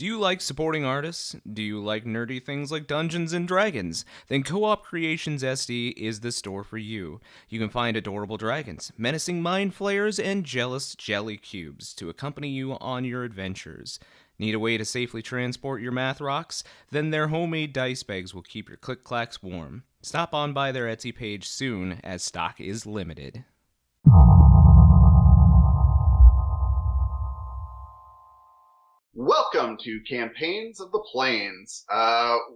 Do you like supporting artists? Do you like nerdy things like Dungeons and Dragons? Then Co-op Creations SD is the store for you. You can find adorable dragons, menacing mind flayers, and jealous jelly cubes to accompany you on your adventures. Need a way to safely transport your math rocks? Then their homemade dice bags will keep your click-clacks warm. Stop on by their Etsy page soon, as stock is limited. Welcome to Campaigns of the Plains.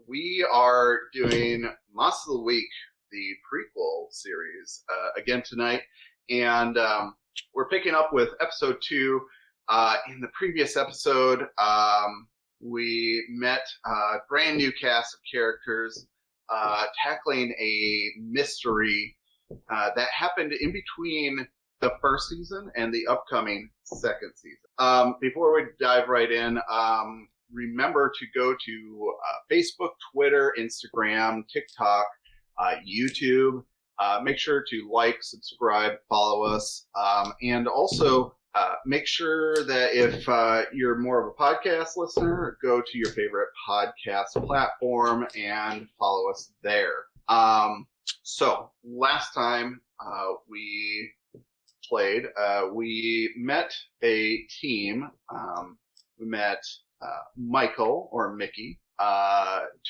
We are doing Monster of the Week, the prequel series, again tonight. And we're picking up with episode 2. In the previous episode, we met a brand new cast of characters tackling a mystery that happened in between the first season and the upcoming second season. Before we dive right in, remember to go to Facebook, Twitter, Instagram, TikTok, YouTube. Make sure to like, subscribe, follow us, and also make sure that if you're more of a podcast listener, go to your favorite podcast platform and follow us there. So last time we played, we met a team. We met Michael, or Mickey,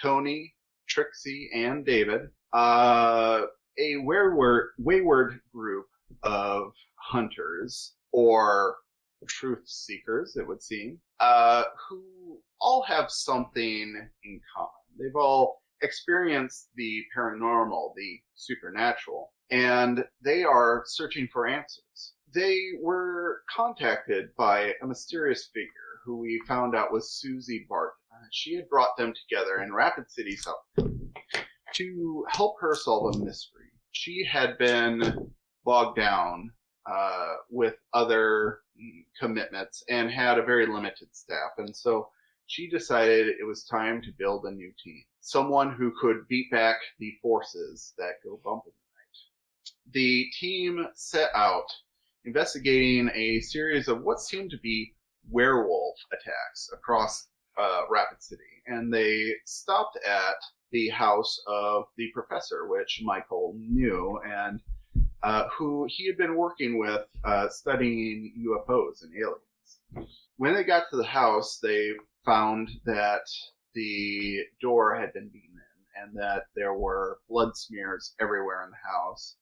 Toni, Trixi, and David, a wayward group of hunters, or truth seekers, it would seem, who all have something in common. They've all experienced the paranormal, the supernatural, and they are searching for answers. They were contacted by a mysterious figure who we found out was Susie Barton. She had brought them together in Rapid City, South Dakota, to help her solve a mystery. She had been bogged down with other commitments and had a very limited staff, and so she decided it was time to build a new team. Someone who could beat back the forces that go bump in the night. The team set out investigating a series of what seemed to be werewolf attacks across Rapid City, and they stopped at the house of the professor, which Michael knew, and who he had been working with studying UFOs and aliens. When they got to the house, they found that the door had been beaten in, and that there were blood smears everywhere in the house,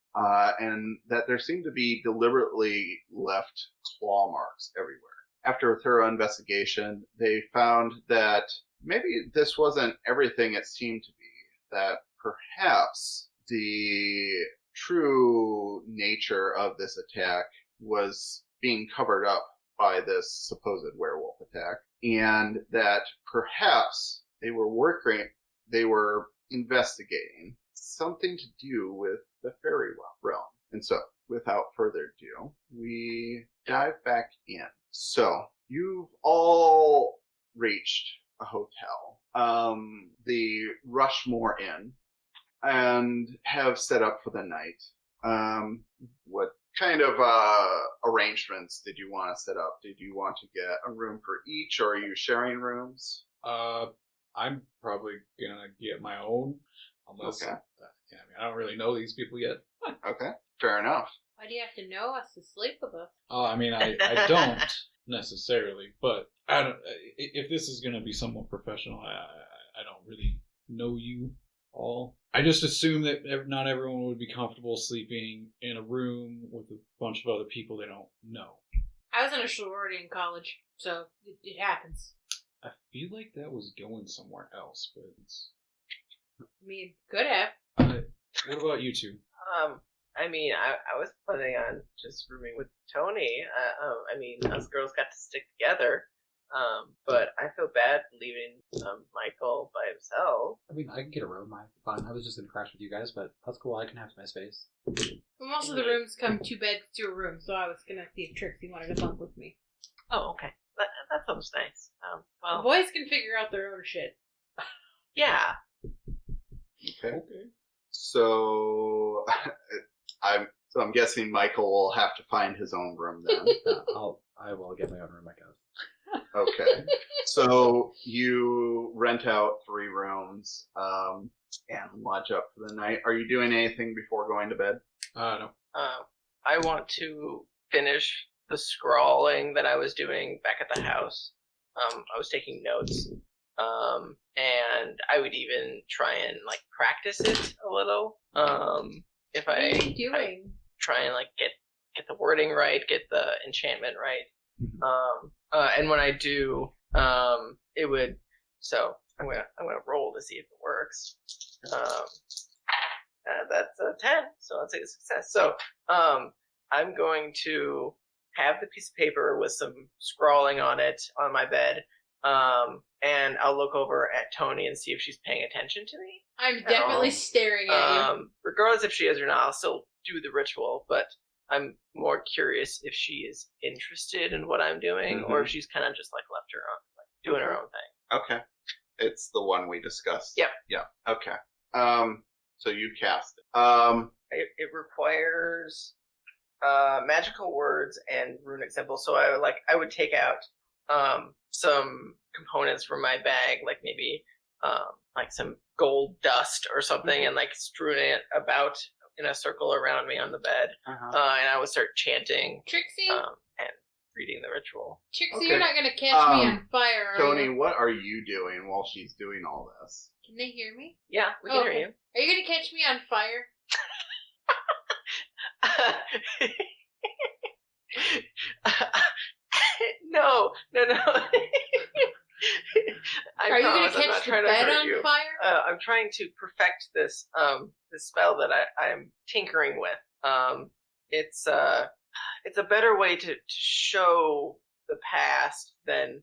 and that there seemed to be deliberately left claw marks everywhere. After a thorough investigation, they found that maybe this wasn't everything it seemed to be, that perhaps the true nature of this attack was being covered up by this supposed werewolf attack, and that perhaps they were investigating something to do with the fairy realm. And so, without further ado, we dive back in. So, you've all reached a hotel, the Rushmore Inn, and have set up for the night. What kind of arrangements did you want to set up? Did you want to get a room for each, or are you sharing rooms? I'm probably gonna get my own, unless Okay. I don't really know these people yet. Okay, fair enough. Why do you have to know us to sleep with us? I don't necessarily, but I don't. If this is gonna be somewhat professional, I don't really know you all. I just assume that not everyone would be comfortable sleeping in a room with a bunch of other people they don't know. I was in a sorority in college, so it happens. I feel like that was going somewhere else, but it's... I mean, could have. What about you two? I was planning on just rooming with Toni. Us girls got to stick together. But I feel bad leaving Michael by himself. I can get a room. I'm fine. I was just going to crash with you guys, but that's cool. I can have my space. Well, most of the rooms come 2 beds to a room, so I was going to see if Trixie wanted to bunk with me. Oh, okay. That sounds nice. The boys can figure out their own shit. Yeah. Okay. So, I'm guessing Michael will have to find his own room then. I will get my own room, I guess. Okay. So you rent out 3 rooms and lodge up for the night. Are you doing anything before going to bed? No. I want to finish the scrawling that I was doing back at the house. I was taking notes. And I would even try and like practice it a little. If What are I you doing? try and like get the wording right, get the enchantment right. And when I do, it would. So I'm gonna roll to see if it works. That's a 10, so that's a success. So I'm going to have the piece of paper with some scrawling on it on my bed. And I'll look over at Toni and see if she's paying attention to me. I'm definitely staring at you. Regardless if she is or not, I'll still do the ritual, but I'm more curious if she is interested in what I'm doing, or if she's kind of just like left her own, like doing her own thing. Okay. It's the one we discussed. Yep. Yeah. Okay. So you cast it. It requires magical words and runic symbols. So I would take out some components from my bag, like maybe like some gold dust or something, and like strewing it about in a circle around me on the bed. And I would start chanting Trixi, and reading the ritual. Trixi, Okay. you're not gonna catch me on fire, are Toni, you? what are you doing while she's doing all this? Can they hear me? Yeah, we can hear you. Are you gonna catch me on fire? No. Are you gonna promise I'm not catch the trying to bed hurt on you. fire? I'm trying to perfect this this spell that I'm tinkering with. It's a better way to show the past than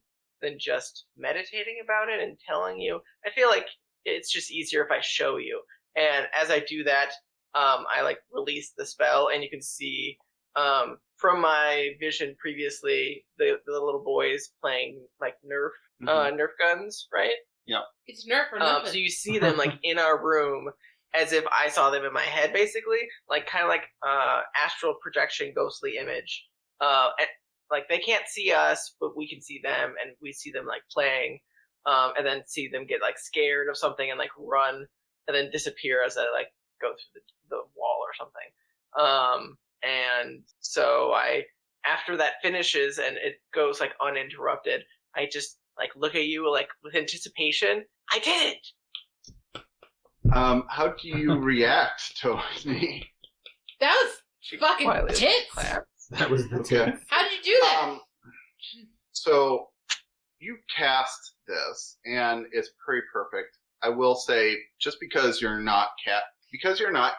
just meditating about it and telling you. I feel like it's just easier if I show you. And as I do that, I like release the spell, and you can see from my vision previously the little boys playing like Nerf guns, right? It's Nerf or nothing. So you see them like in our room as if I saw them in my head, basically, like kind of like astral projection, ghostly image. And, like they can't see us, but we can see them, and we see them like playing, and then see them get like scared of something and like run, and then disappear as I like go through the wall or something. And so after that finishes and it goes like uninterrupted, I just like look at you like with anticipation. I did it. How do you react, Toni? That was fucking Quietly tits. claps. That was the Okay. How did you do that? So you cast this, and it's pretty perfect. I will say, just because you're not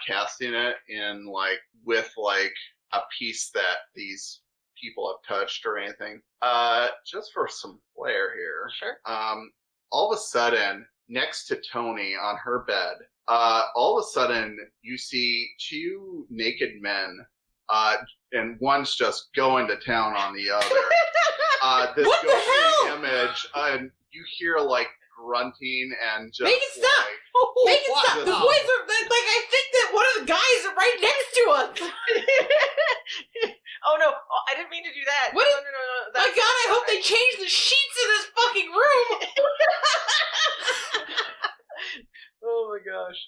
casting it in like with like a piece that these people have touched or anything. Just for some flair here. Sure. All of a sudden, next to Toni on her bed, all of a sudden you see 2 naked men, and one's just going to town on the other. This What the ghostly hell? image, and you hear like grunting and just Make it stop! like, Make it stop! Wow. The boys are like, I think that one of the guys are right next to us. Oh no! Oh, I didn't mean to do that. What No, is- no, no. My God, I hope they change the sheets in this fucking room. Oh my gosh.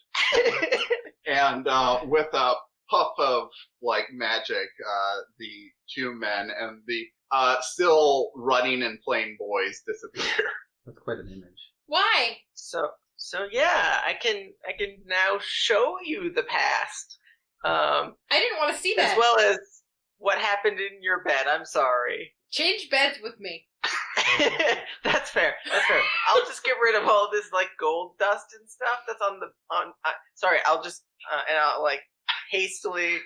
and with a puff of like magic, the 2 men and the still running and playing boys disappear. That's quite an image. Why? So yeah, I can now show you the past. I didn't want to see that. As well as what happened in your bed. I'm sorry. Change beds with me. That's fair. I'll just get rid of all this like gold dust and stuff that's sorry, I'll just and I'll like hastily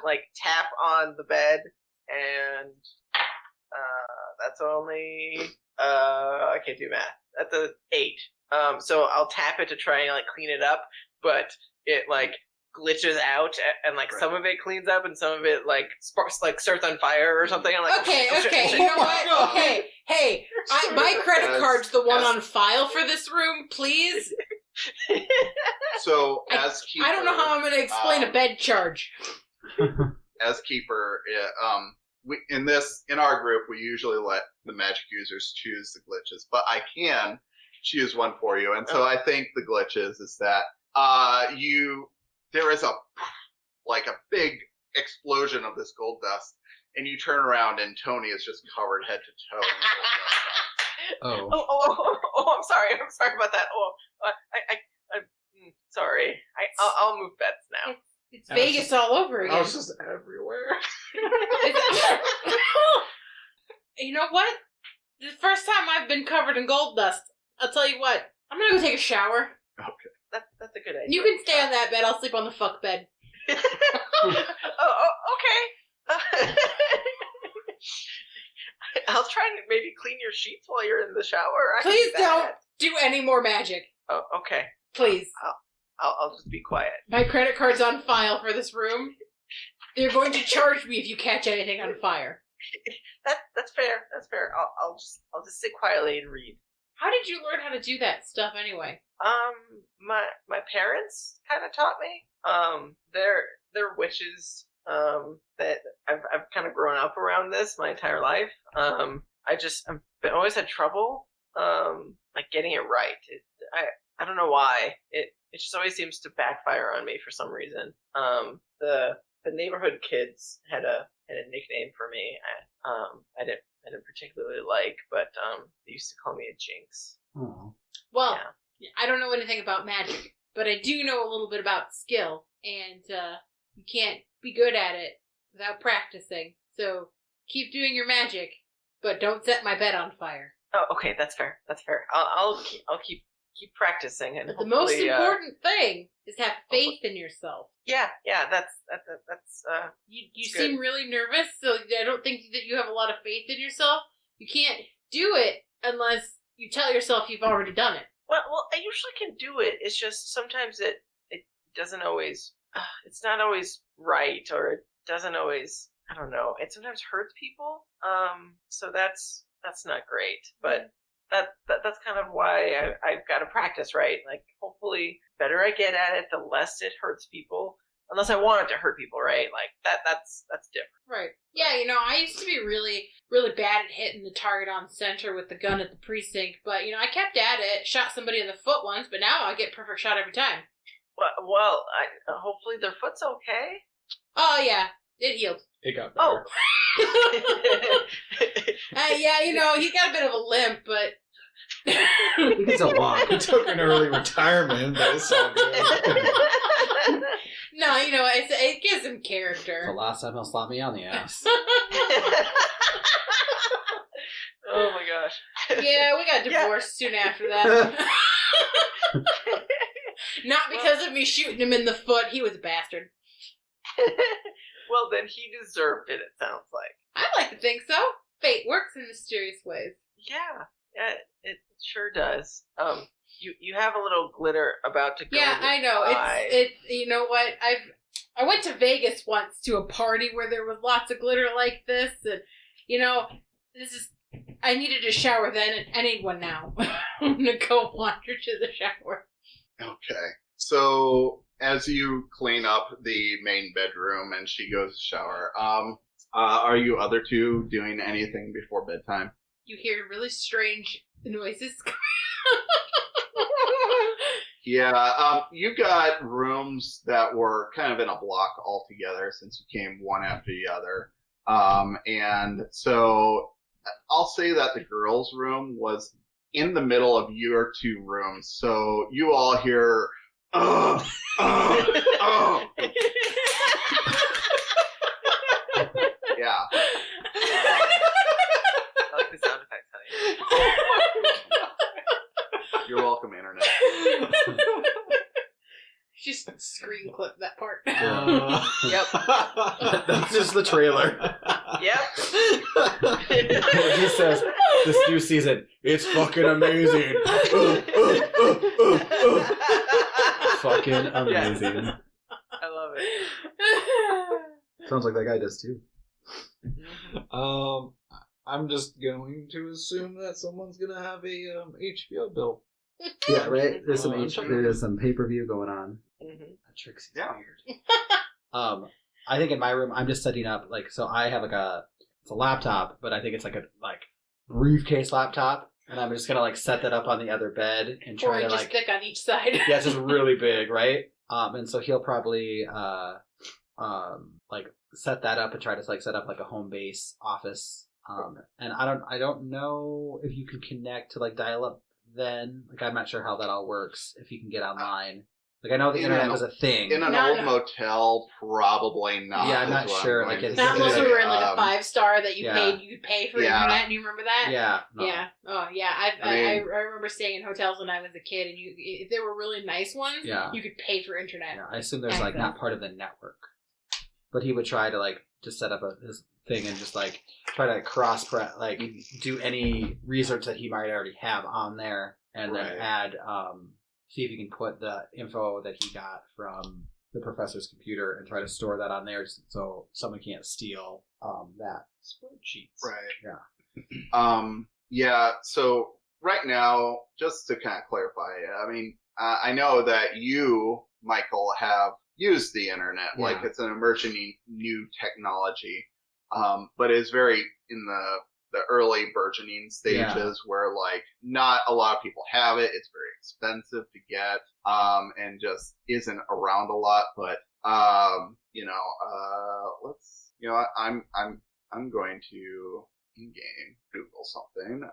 like tap on the bed, and that's only I can't do math. That's a 8. So I'll tap it to try and like clean it up, but it like glitches out, and like some of it cleans up and some of it like sparks, like starts on fire or something. I'm like, Okay, oh, shit, okay, oh, shit. you know what? Okay, hey, my credit As- card's the one as- on file for this room, please. So as keeper, I don't know how I'm going to explain a bed charge. as keeper, in our group, we usually let the magic users choose the glitches, but I can choose one for you. And so I think the glitches is that there is a big explosion of this gold dust, and you turn around and Toni is just covered head to toe in gold dust. I'm sorry. I'm sorry about that. I'm sorry. I'll move beds now. It's Vegas all over again. I was just everywhere. You know what? The first time I've been covered in gold dust, I'll tell you what. I'm gonna go take a shower. Okay. That's a good idea. You can stay on that bed. I'll sleep on the fuck bed. Okay. I'll try and maybe clean your sheets while you're in the shower. Please don't do any more magic. Oh, okay. Please. I'll just be quiet. My credit card's on file for this room. They're going to charge me if you catch anything on fire. That's fair. That's fair. I'll just sit quietly and read. How did you learn how to do that stuff anyway? My parents kind of taught me. They're witches. That I've kind of grown up around this my entire life. I've always had trouble, getting it right. I don't know why. It just always seems to backfire on me for some reason. The neighborhood kids had a nickname for me. I didn't particularly like, but they used to call me a jinx. Oh. Well, yeah. I don't know anything about magic, but I do know a little bit about skill, and you can't be good at it without practicing. So keep doing your magic, but don't set my bed on fire. Oh, okay, that's fair. That's fair. I'll keep practicing, and but the most important thing is have faith in yourself. Yeah, that's You seem really nervous, so I don't think that you have a lot of faith in yourself. You can't do it unless you tell yourself you've already done it. Well, I usually can do it. It's just sometimes it doesn't always. It's not always right, or it doesn't always. I don't know. It sometimes hurts people. So that's not great. But that's kind of why I've got to practice, right? Like, hopefully, the better I get at it, the less it hurts people. Unless I want it to hurt people, right? Like that's different. Right. Yeah, I used to be really, really bad at hitting the target on center with the gun at the precinct, but I kept at it, shot somebody in the foot once, but now I get perfect shot every time. Well, hopefully their foot's okay. Oh yeah, it healed. It got better. Yeah, he got a bit of a limp, but He can still walk. He took an early retirement, but it's all good. No, it gives him character. The last time he'll slap me on the ass. Oh my gosh. Yeah, we got divorced soon after that. Not because of me shooting him in the foot. He was a bastard. Well, then he deserved it sounds like. I like to think so. Fate works in mysterious ways. Yeah, it sure does. You have a little glitter about to go. Yeah, I know. It's you know what? I went to Vegas once to a party where there was lots of glitter like this, and this is. I needed a shower then, and I need one now. I'm gonna go wander to the shower. Okay. So as you clean up the main bedroom and she goes to shower, are you other two doing anything before bedtime? You hear really strange noises. Yeah, you got rooms that were kind of in a block altogether since you came one after the other. And so I'll say that the girls' room was in the middle of your two rooms. So you all hear, oh. Yeah. I like the sound effects, honey. You're welcome, Internet. Just screen clip that part. Yep. That's just the trailer. Yep. He says, this new season, it's fucking amazing. Fucking amazing. Yeah. I love it. Sounds like that guy does too. I'm just going to assume that someone's gonna have a HBO bill. Yeah, right. There's some Oh, there's some pay-per-view going on. Mm-hmm. Trixi's Yeah. weird. I think in my room I'm just setting up so I have it's a laptop, but I think it's like briefcase laptop, and I'm just gonna like set that up on the other bed and Or try you to just like, stick on each side. yeah, it's just really big, right? And so he'll probably like set that up and try to like set up like a home base office. And I don't know if you can connect to like dial up then. Like I'm not sure how that all works if you can get online. Like I know the internet was a thing. In an No, old no. motel, probably not. Yeah, I'm is not what sure, going like, to it's Not say. unless we were in like a Um, 5-star that you yeah. could pay for Yeah. internet. And you remember that? Yeah. No. Yeah. Oh, yeah. I mean- I remember staying in hotels when I was a kid, and if they were really nice ones, Yeah. you could pay for internet. Yeah, I assume there's like not part of the network, but he would try to like just set up his thing and just like try to like do any research that he might already have on there, and then Right. add see if he can put the info that he got from the professor's computer and try to store that on there so someone can't steal that spreadsheets. Right. Yeah. Yeah, so right now, just to kind of clarify, I mean, I know that you, Michael, have used the internet, Yeah. like it's an emerging new technology, but it's very in the early burgeoning stages where like not a lot of people have it. It's very expensive to get, and just isn't around a lot. But let's I'm going to in-game Google something.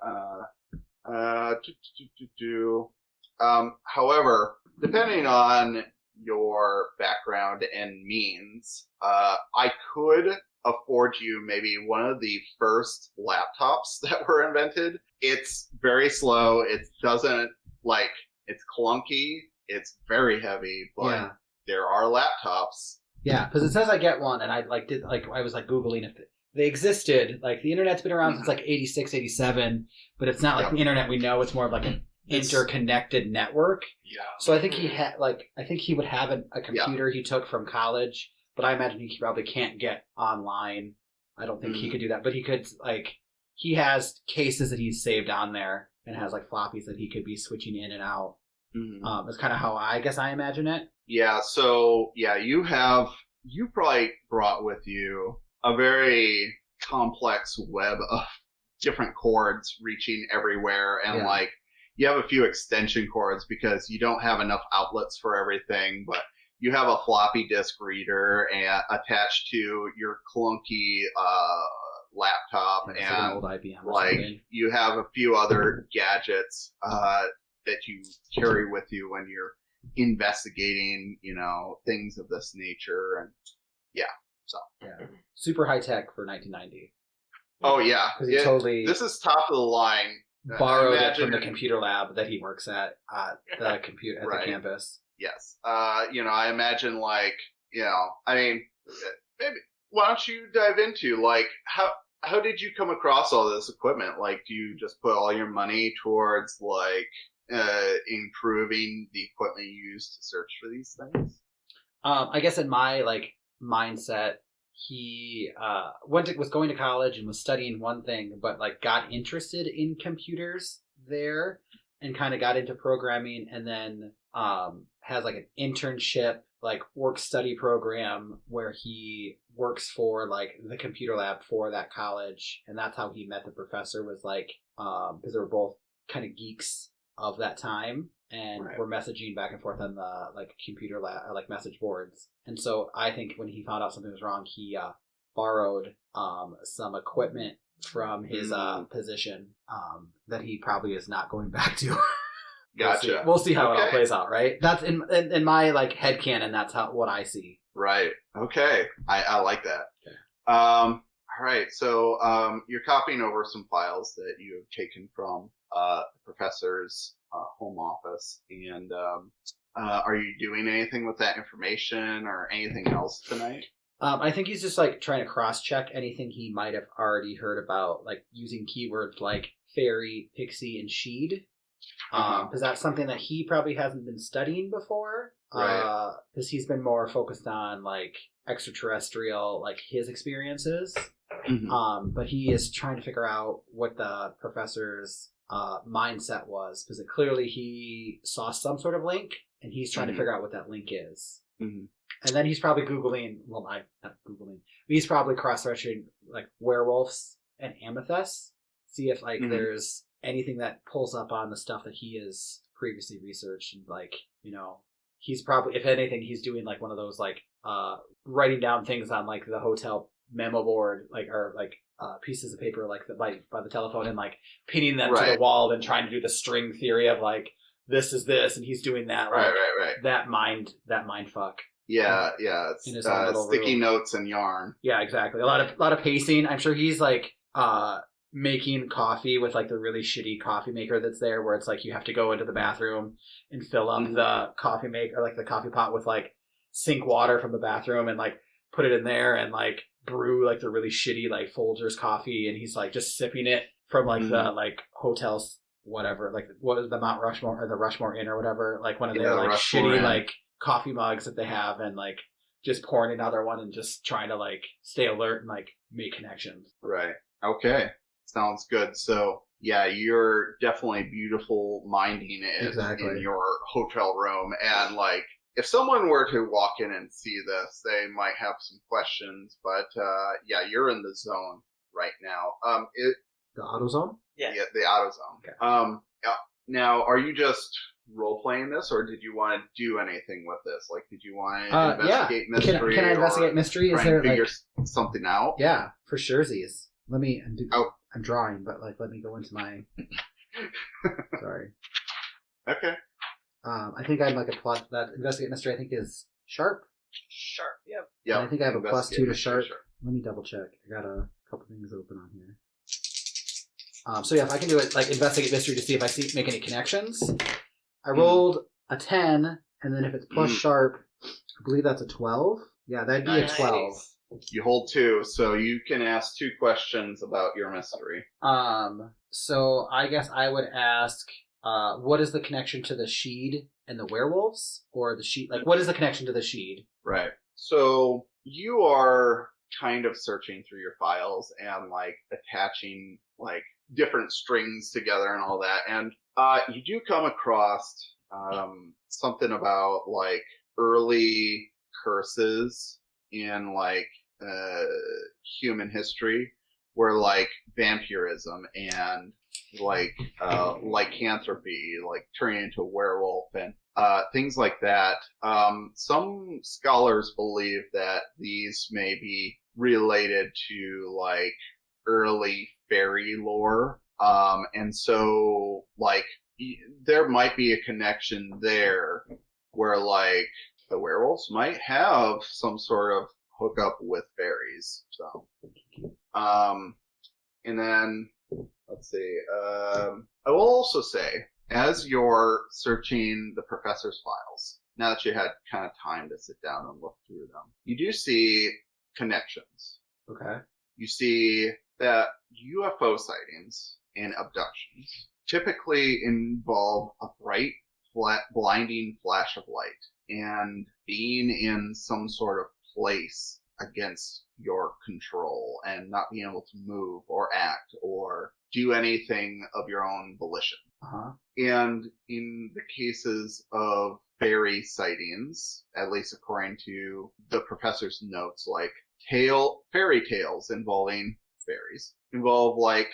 However, depending on your background and means, I could afford you maybe one of the first laptops that were invented. It's very slow. It doesn't like, it's clunky. It's very heavy, but Yeah. there are laptops. Yeah, because it says I get one, and I like did like I was like Googling if they existed. Like the internet's been around since like 86, 87, but it's not like Yep. the internet we know. It's more of like an interconnected network. Yeah. So I think I think he would have a computer he took from college, but I imagine he probably can't get online. I don't think he could do that, but he could he has cases that he's saved on there and has like floppies that he could be switching in and out. That's kind of how I guess I imagine it. Yeah, so yeah, you probably brought with you a very complex web of different cords reaching everywhere, and Yeah. like you have a few extension cords because you don't have enough outlets for everything, but you have a floppy disk reader attached to your clunky laptop, It's like an and old IBM or like something. you have a few other gadgets that you carry with you when you're investigating, things of this nature. And Yeah, super high tech for 1990. oh yeah, Because he totally this is top of the line. borrowed it Imagine- from the computer lab that he works at the computer at Right. the campus. Yes. I imagine like, I mean, maybe why don't you dive into like how did you come across all this equipment? Like, do you just put all your money towards like improving the equipment you use to search for these things? I guess in my like mindset, he was going to college and was studying one thing, but like got interested in computers there and kind of got into programming, and then has like an internship, like work study program where he works for like the computer lab for that college, and that's how he met the professor. Was like because they were both kind of geeks of that time, and Right. were messaging back and forth on the like computer lab, like message boards. And so I think when he found out something was wrong, he borrowed some equipment from his position that he probably is not going back to. Gotcha. We'll see how it all Okay. plays out, right? That's in my like headcanon, that's what I see. Right. Okay. I like that. Okay. All right. So you're copying over some files that you have taken from the professor's home office, and are you doing anything with that information or anything else tonight? I think he's just like trying to cross-check anything he might have already heard about, like using keywords like fairy, pixie, and sheed. Because that's something that he probably hasn't been studying before. Right. Because he's been more focused on like extraterrestrial, like his experiences. Mhm. But he is trying to figure out what the professor's mindset was, because clearly he saw some sort of link, and he's trying to figure out what that link is. Mhm. And then he's probably Googling, well, not Googling, but he's probably cross-searching like werewolves and amethysts, see if like Mhm. there's anything that pulls up on the stuff that he has previously researched, and like, you know, he's probably, if anything, he's doing like one of those like writing down things on like the hotel memo board, like, or like pieces of paper like by the telephone, and like pinning them to the Right. wall and trying to do the string theory of like this is this and he's doing that, like, Right. that mind fuck. Yeah. In It's his own little sticky room. notes and yarn. Yeah, exactly. A lot of pacing. I'm sure he's like making coffee with like the really shitty coffee maker that's there, where it's like you have to go into the bathroom and fill up Mhm. the coffee maker, like the coffee pot, with like sink water from the bathroom, and like put it in there and like brew like the really shitty like Folgers coffee, and he's like just sipping it from like the like hotels, whatever, like what is the Mount Rushmore or the Rushmore Inn or whatever, like one of their Yeah, like Rushmore shitty Inn. like coffee mugs that they have, and like just pouring another one and just trying to like stay alert and like make connections. Right. Okay. Sounds good. So yeah, you're definitely beautiful minding it Exactly. in your hotel room, and like if someone were to walk in and see this, they might have some questions, but yeah, you're in the zone right now. The AutoZone? Yeah. The auto zone. Okay. Yeah. Now, are you just role playing this, or did you want to do anything with this? Like, did you want to investigate yeah. mystery? Can I investigate or mystery? Is try there and figure like something out? yeah, for surezies. Let me. Oh. I'm drawing, but like let me go into my. Sorry. Okay. I think I'm like a plus. That investigate mystery I think is sharp. Sharp. Yep. Yeah. And I think I have a +2 to Investigate sharp. mystery, Let me double check. I got a couple things open on here. So yeah, if I can do it like investigate mystery to see if I make any connections. I rolled a 10, and then if it's plus sharp, I believe that's a 12. Yeah, that'd be Nice. a 12. You hold 2, so you can ask 2 questions about your mystery. So I guess I would ask, what is the connection to the Sheed and the werewolves? Or the Sheed, like, what is the connection to the Sheed? Right. So you are kind of searching through your files and like attaching like different strings together and all that, and you do come across something about like early curses in like human history, where like vampirism and like lycanthropy, like turning into a werewolf and things like that. Some scholars believe that these may be related to like early fairy lore, and so like there might be a connection there where like the werewolves might have some sort of hookup with fairies. So, and then let's see. I will also say, as you're searching the professor's files, now that you had kind of time to sit down and look through them, you do see connections. Okay. You see that UFO sightings and abductions typically involve a bright, blinding flash of light and being in some sort of place against your control and not being able to move or act or do anything of your own volition. Uh-huh. And in the cases of fairy sightings, at least according to the professor's notes, like fairy tales involving fairies involve like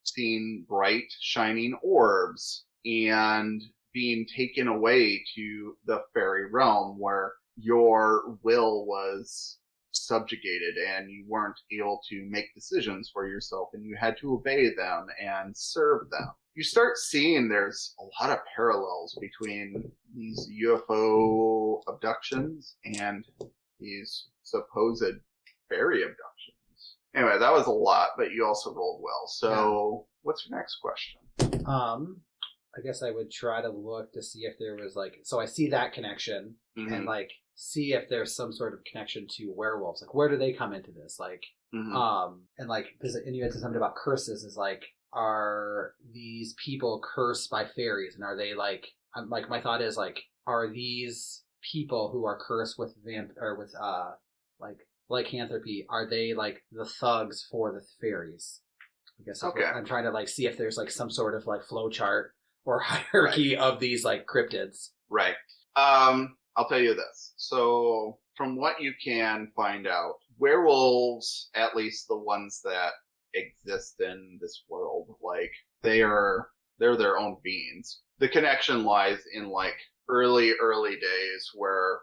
seeing bright shining orbs and being taken away to the fairy realm where your will was subjugated and you weren't able to make decisions for yourself and you had to obey them and serve them. You start seeing there's a lot of parallels between these UFO abductions and these supposed fairy abductions. Anyway, that was a lot, but you also rolled well. So, What's your next question? I guess I would try to look to see if there was like, so I see that connection and like see if there's some sort of connection to werewolves. Like, where do they come into this? Like, and like, and you had something about curses is like, are these people cursed by fairies? And are they like, like, my thought is like, are these people who are cursed with like lycanthropy, are they like the thugs for the fairies? I guess that's what I'm trying to like see if there's like some sort of like flow chart or hierarchy of these like cryptids. Right. I'll tell you this. So from what you can find out, werewolves, at least the ones that exist in this world. Like they're their own beings. The connection lies in like early days where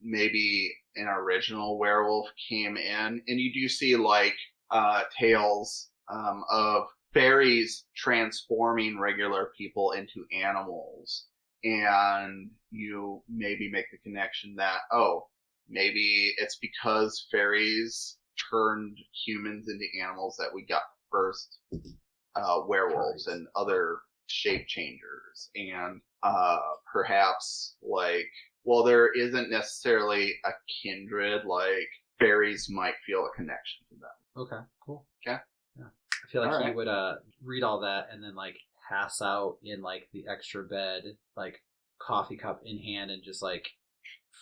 maybe an original werewolf came in, and you do see like tales of fairies transforming regular people into animals, and you maybe make the connection that, oh, maybe it's because fairies turned humans into animals that we got first werewolves and other shape changers, and perhaps like, well, there isn't necessarily a kindred, like fairies might feel a connection to them. Okay, cool. Okay. Yeah. I feel like All he right. would read all that and then like pass out in like the extra bed, like coffee cup in hand, and just like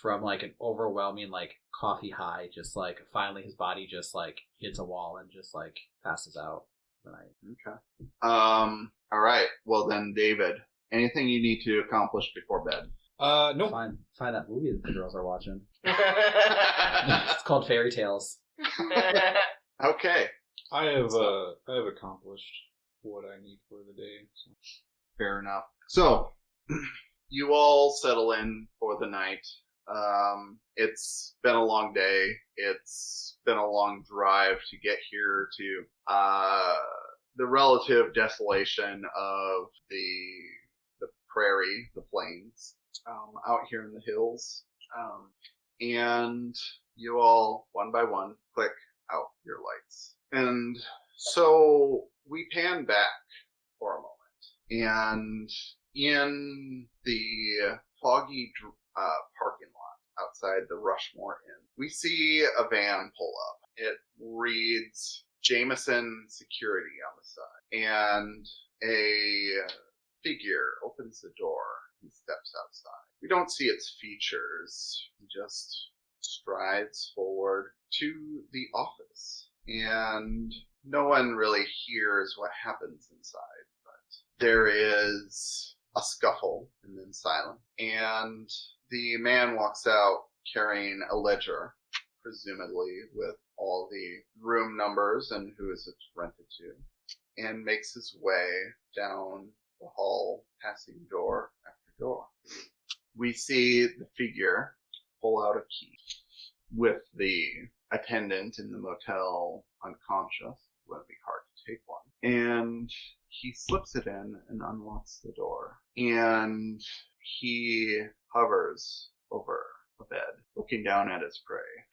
from like an overwhelming like coffee high, just like finally his body just like hits a wall and just like passes out. Okay. All right. Well then, David, anything you need to accomplish before bed? Nope. Find that movie that the girls are watching. Okay. It's called Fairy Tales. Okay. I have accomplished what I need for the day. So. Fair enough. So, you all settle in for the night. It's been a long day. It's been a long drive to get here to the relative desolation of the prairie, the plains, out here in the hills. And you all, one by one, click out your lights. And so we pan back for a moment, and in the foggy parking lot outside the Rushmore Inn, we see a van pull up. It reads Jameson Security on the side, and a figure opens the door and steps outside. We don't see its features, it just strides forward to the office, and no one really hears what happens inside, but there is a scuffle and then silence, and the man walks out carrying a ledger, presumably with all the room numbers and who is it rented to, and makes his way down the hall, passing door after door. We see the figure pull out a key with the attendant in the motel unconscious. It wouldn't be hard to take one. And he slips it in and unlocks the door. And he hovers over a bed, looking down at his prey.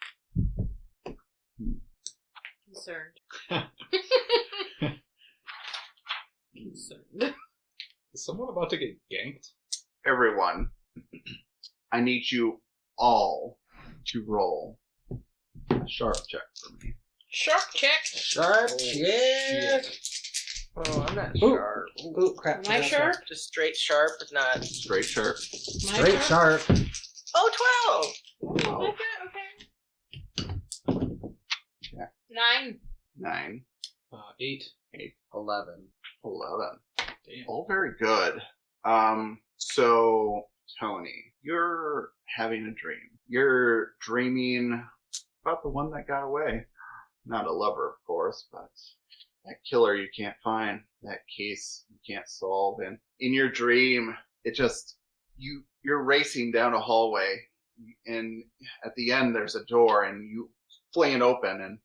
Concerned. Concerned. Is someone about to get ganked? Everyone, I need you all to roll a sharp check for me. Sharp check. Sharp check. Oh, I'm not Ooh. sharp. Ooh, crap. Am I sharp? Just straight sharp, but not. Straight sharp. Am I Straight sharp. Oh, 12! Oh, Okay. 9. 9, 8. 11. 11. Damn. All very good. So, Toni, you're having a dream. You're dreaming about the one that got away. Not a lover, of course, but that killer you can't find, that case you can't solve. And in your dream, it just, you're racing down a hallway, and at the end there's a door, and you fling it open, and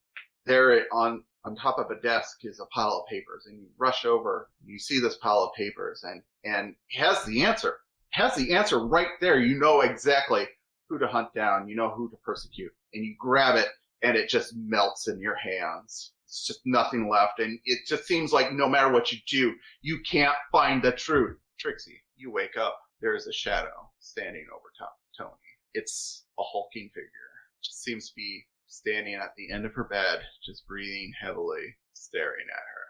there on top of a desk is a pile of papers, and you rush over, you see this pile of papers, and it has the answer. It has the answer right there. You know exactly who to hunt down, you know who to persecute, and you grab it, and it just melts in your hands. It's just nothing left, and it just seems like no matter what you do, you can't find the truth. Trixi, you wake up. There is a shadow standing over top of Toni. It's a hulking figure. It seems to be standing at the end of her bed, just breathing heavily, staring at her.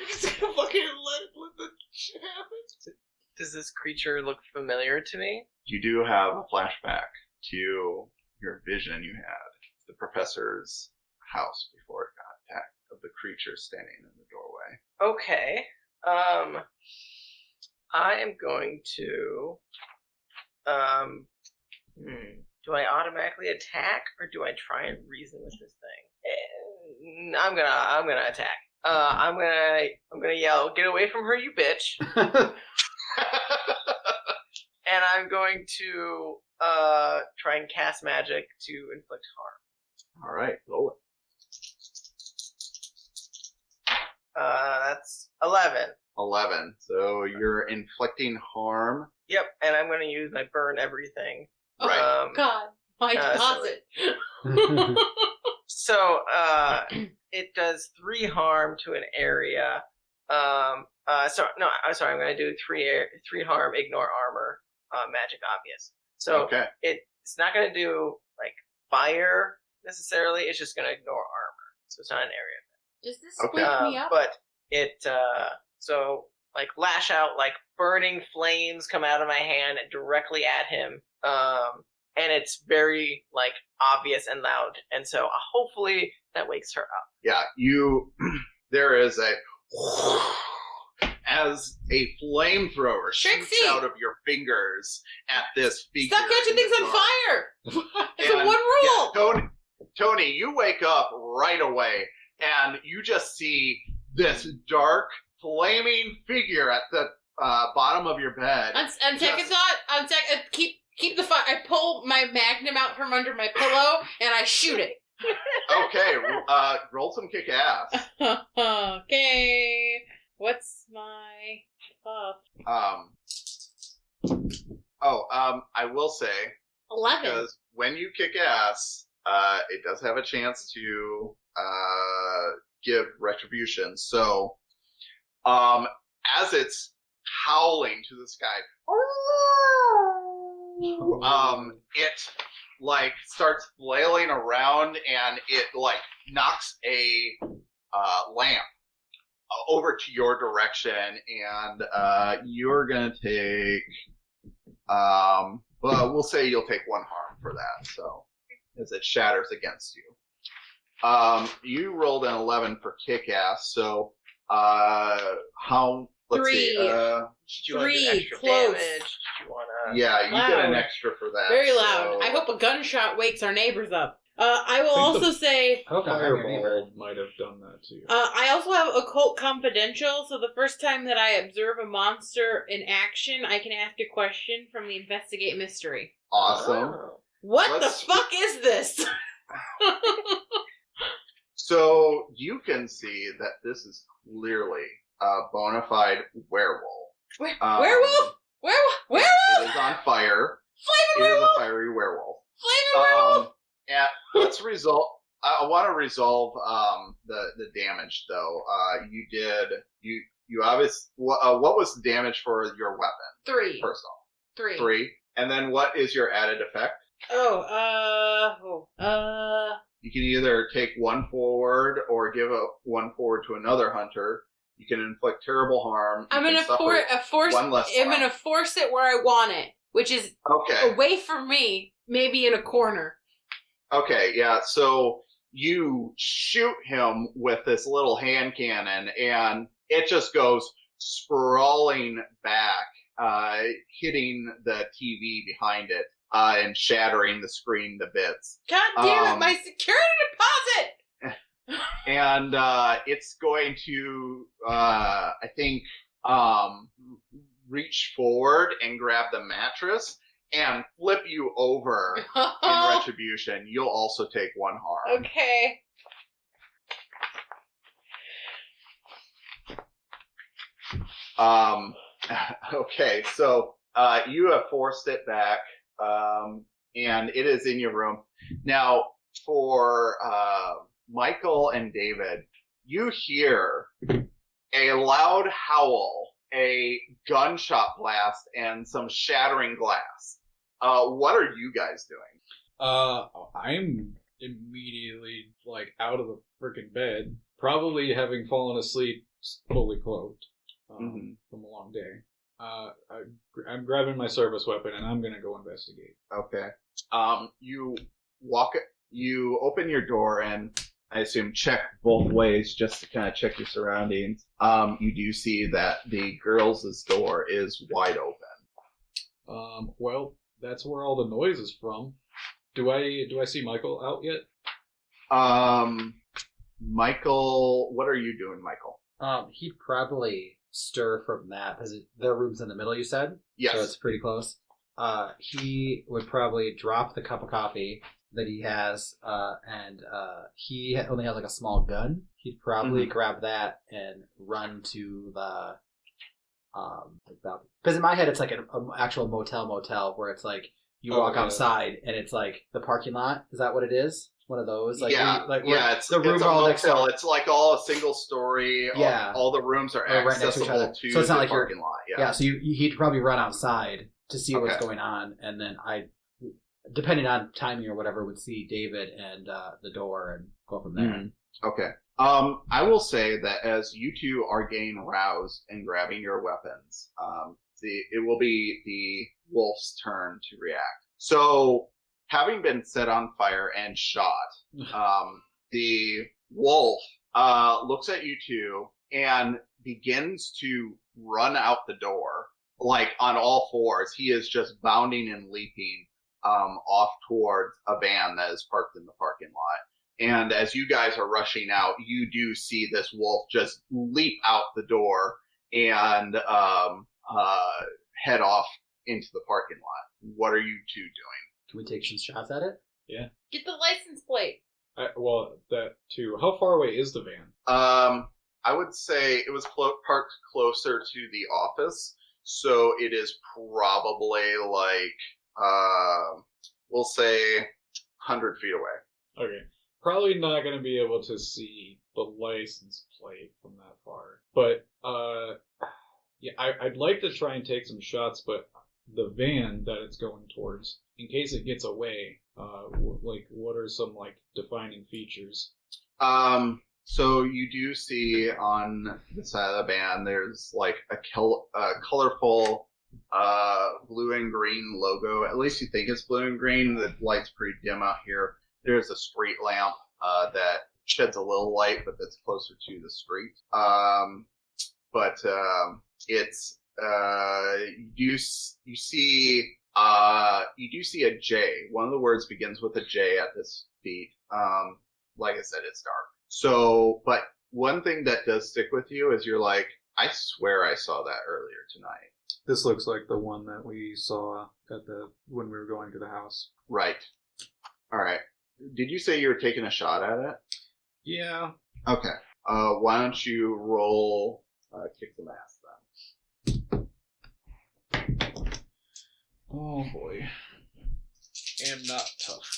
Just fucking let the shit happen. Does this creature look familiar to me? You do have a flashback to your vision you had, the professor's house before it got attacked, of the creature standing in the doorway. Okay. I am going to Do I automatically attack or do I try and reason with this thing? I'm gonna attack. I'm gonna yell, "Get away from her, you bitch!" And I'm going to try and cast magic to inflict harm. All right, roll it. That's 11. 11. So you're inflicting harm. Yep, and I'm going to use my burn everything. Right. God, my deposit. So it does 3 harm to an area. I'm going to do 3 harm, ignore armor, magic obvious. So Okay. it's not going to do like fire necessarily. It's just going to ignore armor. So it's not an area. Does this Okay. wake me up? But it so like lash out, like burning flames come out of my hand directly at him. And it's very like obvious and loud, and so hopefully that wakes her up. Yeah, there is as a flamethrower shoots Trixi! out of your fingers at this figure. Stop catching in the things on dark. fire! It's a And, one rule! yeah, Toni, you wake up right away, and you just see this dark, flaming figure at the bottom of your bed. On second thought, keep the fire. I pull my magnum out from under my pillow and I shoot it. Okay, roll some kick ass. Okay. What's my buff? I will say, 11. because when you kick ass, it does have a chance to give retribution. So, as it's howling to the sky, it like starts flailing around, and it like knocks a lamp over to your direction, and you're gonna take well, we'll say you'll take 1 harm for that, so as it shatters against you. You rolled an 11 for kick ass, so let's 3. see, Did you want to do 3, extra close. damage? Did you want to? yeah, you get an Loud. extra for that. Very loud. so- I hope a gunshot wakes our neighbors up. I will I think also say, I hope not hurt your neighbor. Fireball might have done that too. I also have Occult Confidential, so the first time that I observe a monster in action, I can ask a question from the Investigate Mystery. Awesome. Oh. What Let's- the fuck is this? So you can see that this is clearly a bona fide werewolf. Werewolf? Werewolf? It Werewolf? is on fire. It Flaming is a werewolf? fiery werewolf. Flaming werewolf? And let's resolve. I want to resolve the damage though. You obviously what was the damage for your weapon? 3. First off, 3. 3, and then what is your added effect? You can either take 1 forward or give 1 forward to another hunter. You can inflict terrible harm. I'm You gonna can suffer force. one less I'm harm. gonna force it where I want it, which is Okay. away from me, maybe in a corner. Okay, yeah, so you shoot him with this little hand cannon, and it just goes sprawling back, hitting the TV behind it, and shattering the screen to bits. God damn it! My security deposit. And it's going to, I think, reach forward and grab the mattress and flip you over in retribution. You'll also take 1 harm. Okay. Okay, so you have forced it back, and it is in your room. Now, for Michael and David, you hear a loud howl, a gunshot blast, and some shattering glass. What are you guys doing? I'm immediately like out of the freaking bed, probably having fallen asleep fully clothed from a long day. I'm grabbing my service weapon and I'm gonna go investigate. Okay. You open your door and I assume check both ways just to kind of check your surroundings. You do see that the girls' door is wide open. Well, that's where all the noise is from. Do I see Michael out yet? Michael, what are you doing, Michael? He'd probably stir from that because their room's in the middle. You said, Yes. so it's pretty close. He would probably drop the cup of coffee that he has, and he only has like a small gun. He'd probably grab that and run to the because in my head it's like an actual motel where it's like you walk outside and it's like the parking lot. Is that what it is? One of those, like it's the room it's a all next motel. door. It's like all a single story. Yeah. all the rooms are Right next to each accessible other. to So it's not the like you're- parking lot. Yeah, so he'd probably run outside to see what's Okay. going on, and then depending on timing or whatever, would see David and the door and go from there. Okay. I will say that as you two are getting roused and grabbing your weapons, it will be the wolf's turn to react. So, having been set on fire and shot, the wolf looks at you two and begins to run out the door, like on all fours. He is just bounding and leaping off towards a van that is parked in the parking lot. And as you guys are rushing out, you do see this wolf just leap out the door and head off into the parking lot. What are you two doing? Can we take some shots at it? Get the license plate. Well, that too. How far away is the van? I would say it was parked closer to the office, so it is probably like, we'll say 100 feet away. Okay. Probably not going to be able to see the license plate from that far. But, yeah, I'd like to try and take some shots, but the van that it's going towards, in case it gets away, what are some, defining features? So you do see on the side of the van, there's like a colorful blue and green logo. At least you think it's blue and green. The light's pretty dim out here. There's a street lamp that sheds a little light, but that's closer to the street. It's you see a J. One of the words begins with a J at this feet. Like I said, it's dark. So, but one thing that does stick with you is you're like, I swear I saw that earlier tonight. This looks like the one that we saw when we were going to the house. Right. All right. Did you say you were taking a shot at it? Yeah. Okay. Why don't you roll kick some ass then? Oh boy. Am not tough.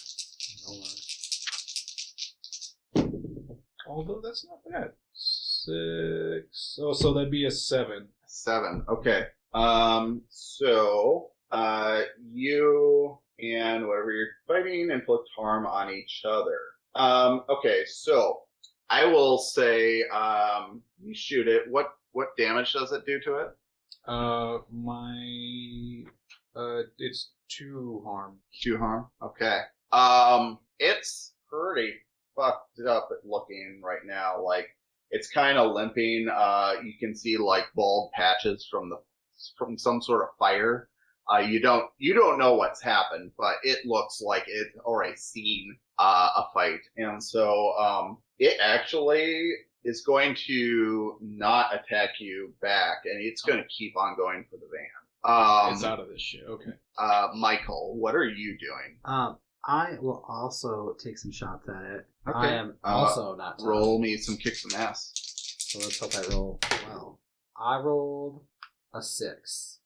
Although that's not bad. 6. Oh, so that'd be a 7. 7. Okay. So you and whatever you're fighting inflict harm on each other. Okay. So I will say you shoot it. What damage does it do to it? It's 2 harm. 2 harm. Okay. It's pretty fucked up looking right now. Like it's kind of limping. You can see like bald patches from some sort of fire. You don't know what's happened, but it looks like it's already seen a fight, and so it actually is going to not attack you back, and it's going to keep on going for the van. It's out of this shit. Okay. Michael, what are you doing? I will also take some shots at it. Okay. I am also not tough. Roll me some kick some ass. So let's hope I roll well. I rolled a 6.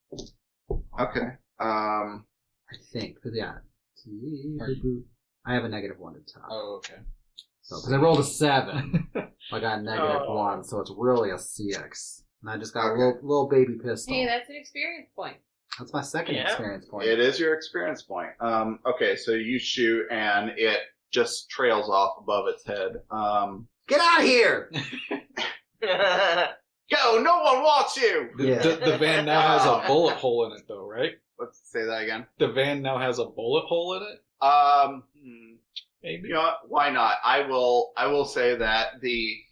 Okay. I think. But yeah. I have a -1 to top. Oh, okay. So, because I rolled a 7. I got a -1, so it's really a 6. And I just got a little baby pistol. Hey, that's an experience point. That's my second experience point. It is your experience point. Okay, so you shoot and it just trails off above its head. Get out of here! Go! No one wants you! The van now has a bullet hole in it, though, right? Let's say that again. The van now has a bullet hole in it? Maybe. You know what? Why not? I will say that the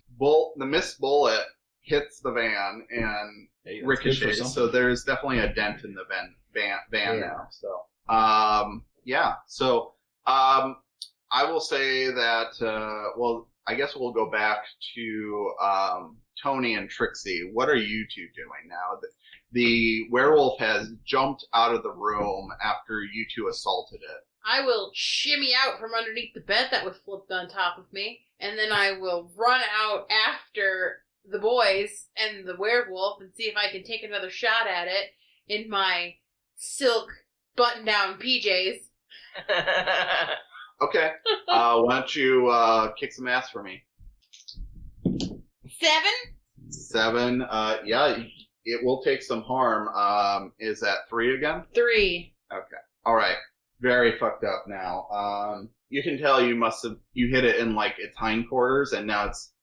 missed bullet hits the van and ricochets, so there's definitely a dent in the van now. So Yeah. So I will say that. Well, I guess we'll go back to Toni and Trixie. What are you two doing now? The werewolf has jumped out of the room after you two assaulted it. I will shimmy out from underneath the bed that was flipped on top of me, and then I will run out after the boys and the werewolf and see if I can take another shot at it in my silk button-down PJs. Okay. Why don't you kick some ass for me? 7? 7. Yeah, it will take some harm. Is that 3 again? 3. Okay. All right. Very fucked up now. You can tell you hit it in like its hindquarters, and now it's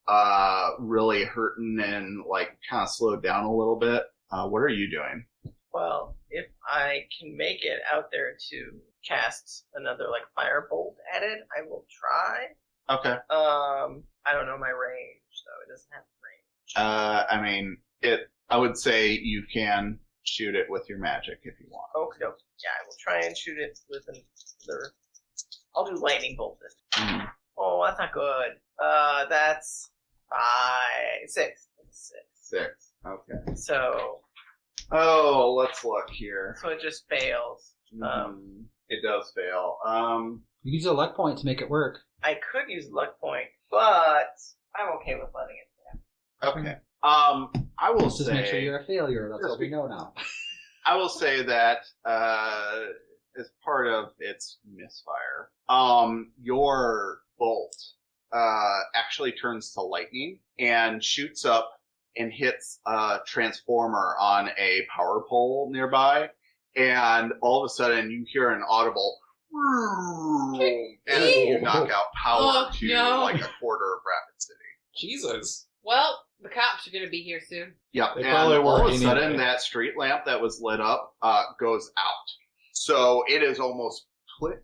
really hurting and like kind of slowed down a little bit. What are you doing? Well, if I can make it out there to cast another like firebolt at it, I will try. Okay. I don't know my range, though. It doesn't have range. I mean, I would say you can shoot it with your magic if you want. Okay, yeah, I will try and shoot it with another. I'll do lightning bolt this time. Mm. Oh, that's not good. That's 6. 6. Okay. So let's look here. So it just fails. It does fail. You use a luck point to make it work. I could use luck point, but I'm okay with letting it happen. Okay. I will Just make sure you're a failure. That's what we know now. I will say that as part of its misfire, your bolt actually turns to lightning and shoots up and hits a transformer on a power pole nearby, and all of a sudden you hear an audible and you knock out power to like a quarter of Rapid City. Jesus. Well, the cops are going to be here soon. Yep, They and probably all were of a sudden anyway. that street lamp that was lit up goes out. So it is almost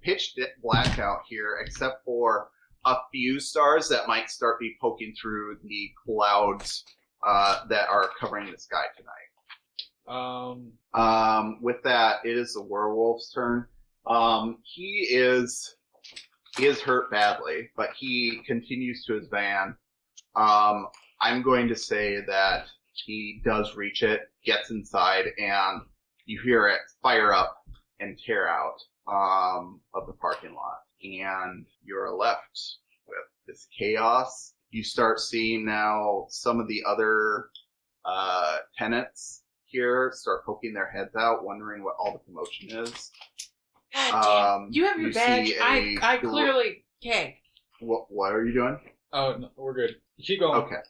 pitch black out here, except for a few stars that might start be poking through the clouds that are covering the sky tonight. With that, it is the werewolf's turn. He is hurt badly, but he continues to his van. I'm going to say that he does reach it, gets inside, and you hear it fire up and tear out of the parking lot. And you're left with this chaos. You start seeing now some of the other tenants here start poking their heads out, wondering what all the commotion is. God damn. You have your badge. see I clearly... Okay. What are you doing? Oh, no, we're good. Keep going. Okay.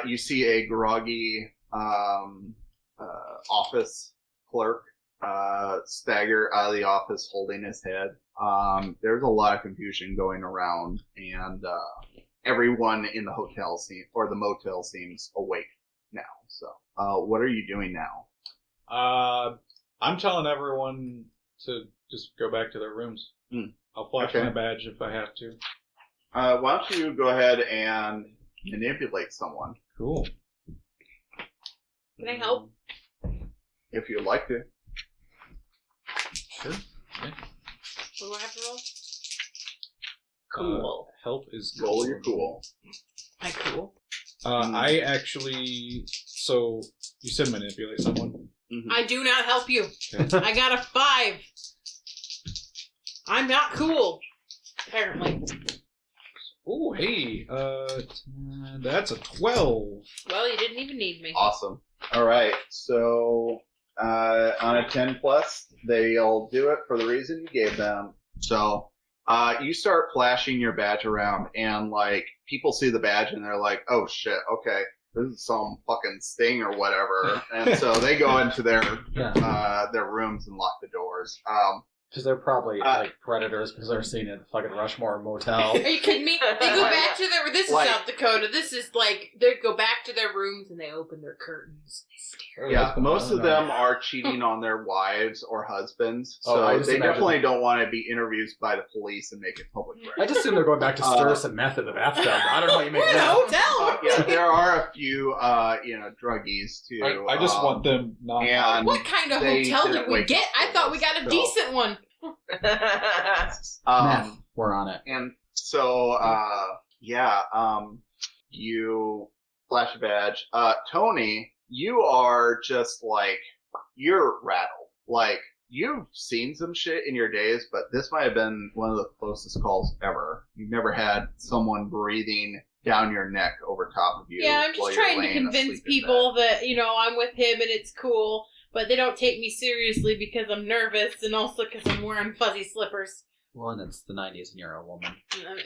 You see a groggy office clerk stagger out of the office holding his head. There's a lot of confusion going around, and everyone in the hotel or the motel seems awake now. So, what are you doing now? I'm telling everyone to just go back to their rooms. I'll flash Okay. my badge if I have to. Why don't you go ahead and manipulate someone, Cool. Can I help? if you'd like to. Sure. What do I have to roll? Cool. Help is Roll your cool. I cool. I actually. So you said manipulate someone. Mhm. I do not help you. Okay. I got a 5. I'm not cool. Apparently. Oh, hey. That's a 12. Well, you didn't even need me. Awesome. All right. So on a 10 plus, they'll do it for the reason you gave them. So you start flashing your badge around, and like people see the badge and they're like, "Oh shit, okay, this is some fucking sting or whatever." And so they go into their rooms and lock the doors. Because they're probably like predators because they're seen at fucking Rushmore Motel. Are you kidding me? They go back to their. This is Like- South Dakota. This is like they go back to their rooms and they open their curtains. They stare. Yeah, most of them are cheating on their wives or husbands, so I just they imagine- definitely don't want to be interviewed by the police and make it public I record. just assume they're going back to stir some meth in the bathtub. I don't know how you make We're in a that. hotel. Yeah, there are a few, druggies too. I just want them not. and What kind of they hotel didn't did we wake get? up I for thought we this, got a so- decent one. Meth. We're on it. And so, you flash a badge. Tony, you are just like, you're rattled. Like, you've seen some shit in your days, but this might have been one of the closest calls ever. You've never had someone breathing down your neck over top of you. Yeah, I'm while just you're trying to laying convince asleep in people that, I'm with him and it's cool, but they don't take me seriously because I'm nervous and also because I'm wearing fuzzy slippers. Well, and it's the 90s and you're a woman.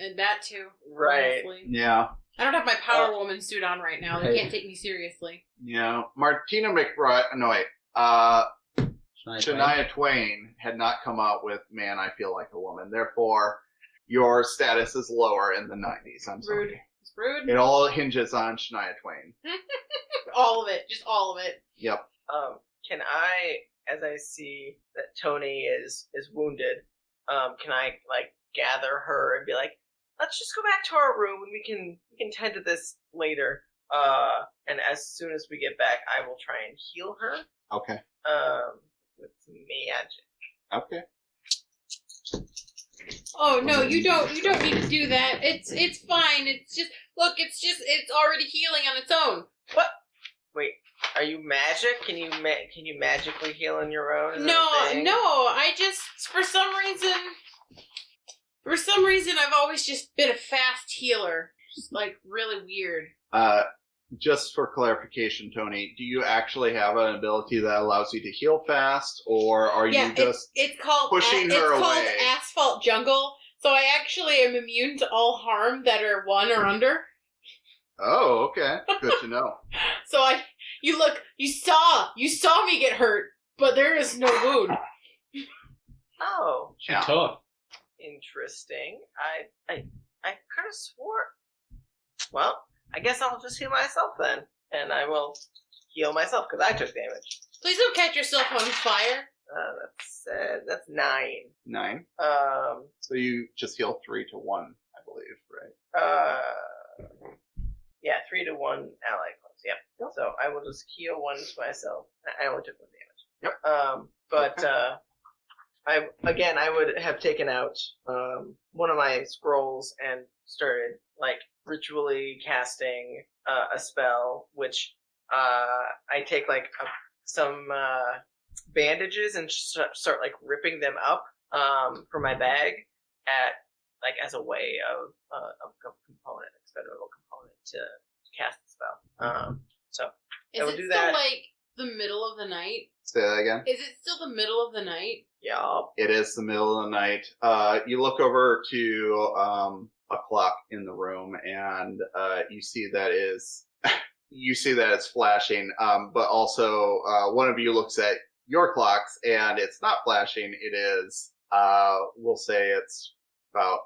And that too. Right. Honestly. bed. Yeah. I don't have my Power Woman suit on right now. They Right. can't take me seriously. Yeah. Martina McBride, no wait, Shania Twain had not come out with "Man, I Feel Like a Woman." Therefore, your status is lower in the 90s. I'm sorry. Rude. It's rude. It all hinges on Shania Twain. All of it. Just all of it. Yep. Can I, as I see that Toni is wounded, can I like gather her and be like, let's just go back to our room and we can tend to this later. And as soon as we get back, I will try and heal her. Okay. With some magic. Okay. Oh no, you don't need to do that. It's fine. It's just it's already healing on its own. What? Wait, are you magic? Can you magically heal on your own? Is that No, a thing? no. I just for some reason I've always just been a fast healer. Just like really weird. Just for clarification, Toni, do you actually have an ability that allows you to heal fast, or are Yeah, you just it's called pushing it's her called away? Asphalt Jungle. So I actually am immune to all harm that are 1 or under. Oh, okay. Good to know. So you saw me get hurt, but there is no wound. Oh, She's Yeah. tough. interesting. I could have swore. Well, I guess I'll just heal myself then, and I will heal myself because I took damage. Please don't catch yourself on fire. That's 9. 9. Um. So you just heal 3 to 1, I believe, right? Yeah, 3 to 1 ally close. Yep. So I will just heal 1 to myself. I only took 1 damage. Yep. But I would have taken out one of my scrolls and started like ritually casting a spell, which I take like some bandages and start like ripping them up from my bag at like as a way of a component, expendable component to cast the spell. So Is I will it do still that. like the middle of the night? Say that again. Is it still the middle of the night? yeah, It is the middle of the night. You look over to a clock in the room, and you see that it's flashing. But also, one of you looks at your clocks, and it's not flashing. It is, we'll say, it's about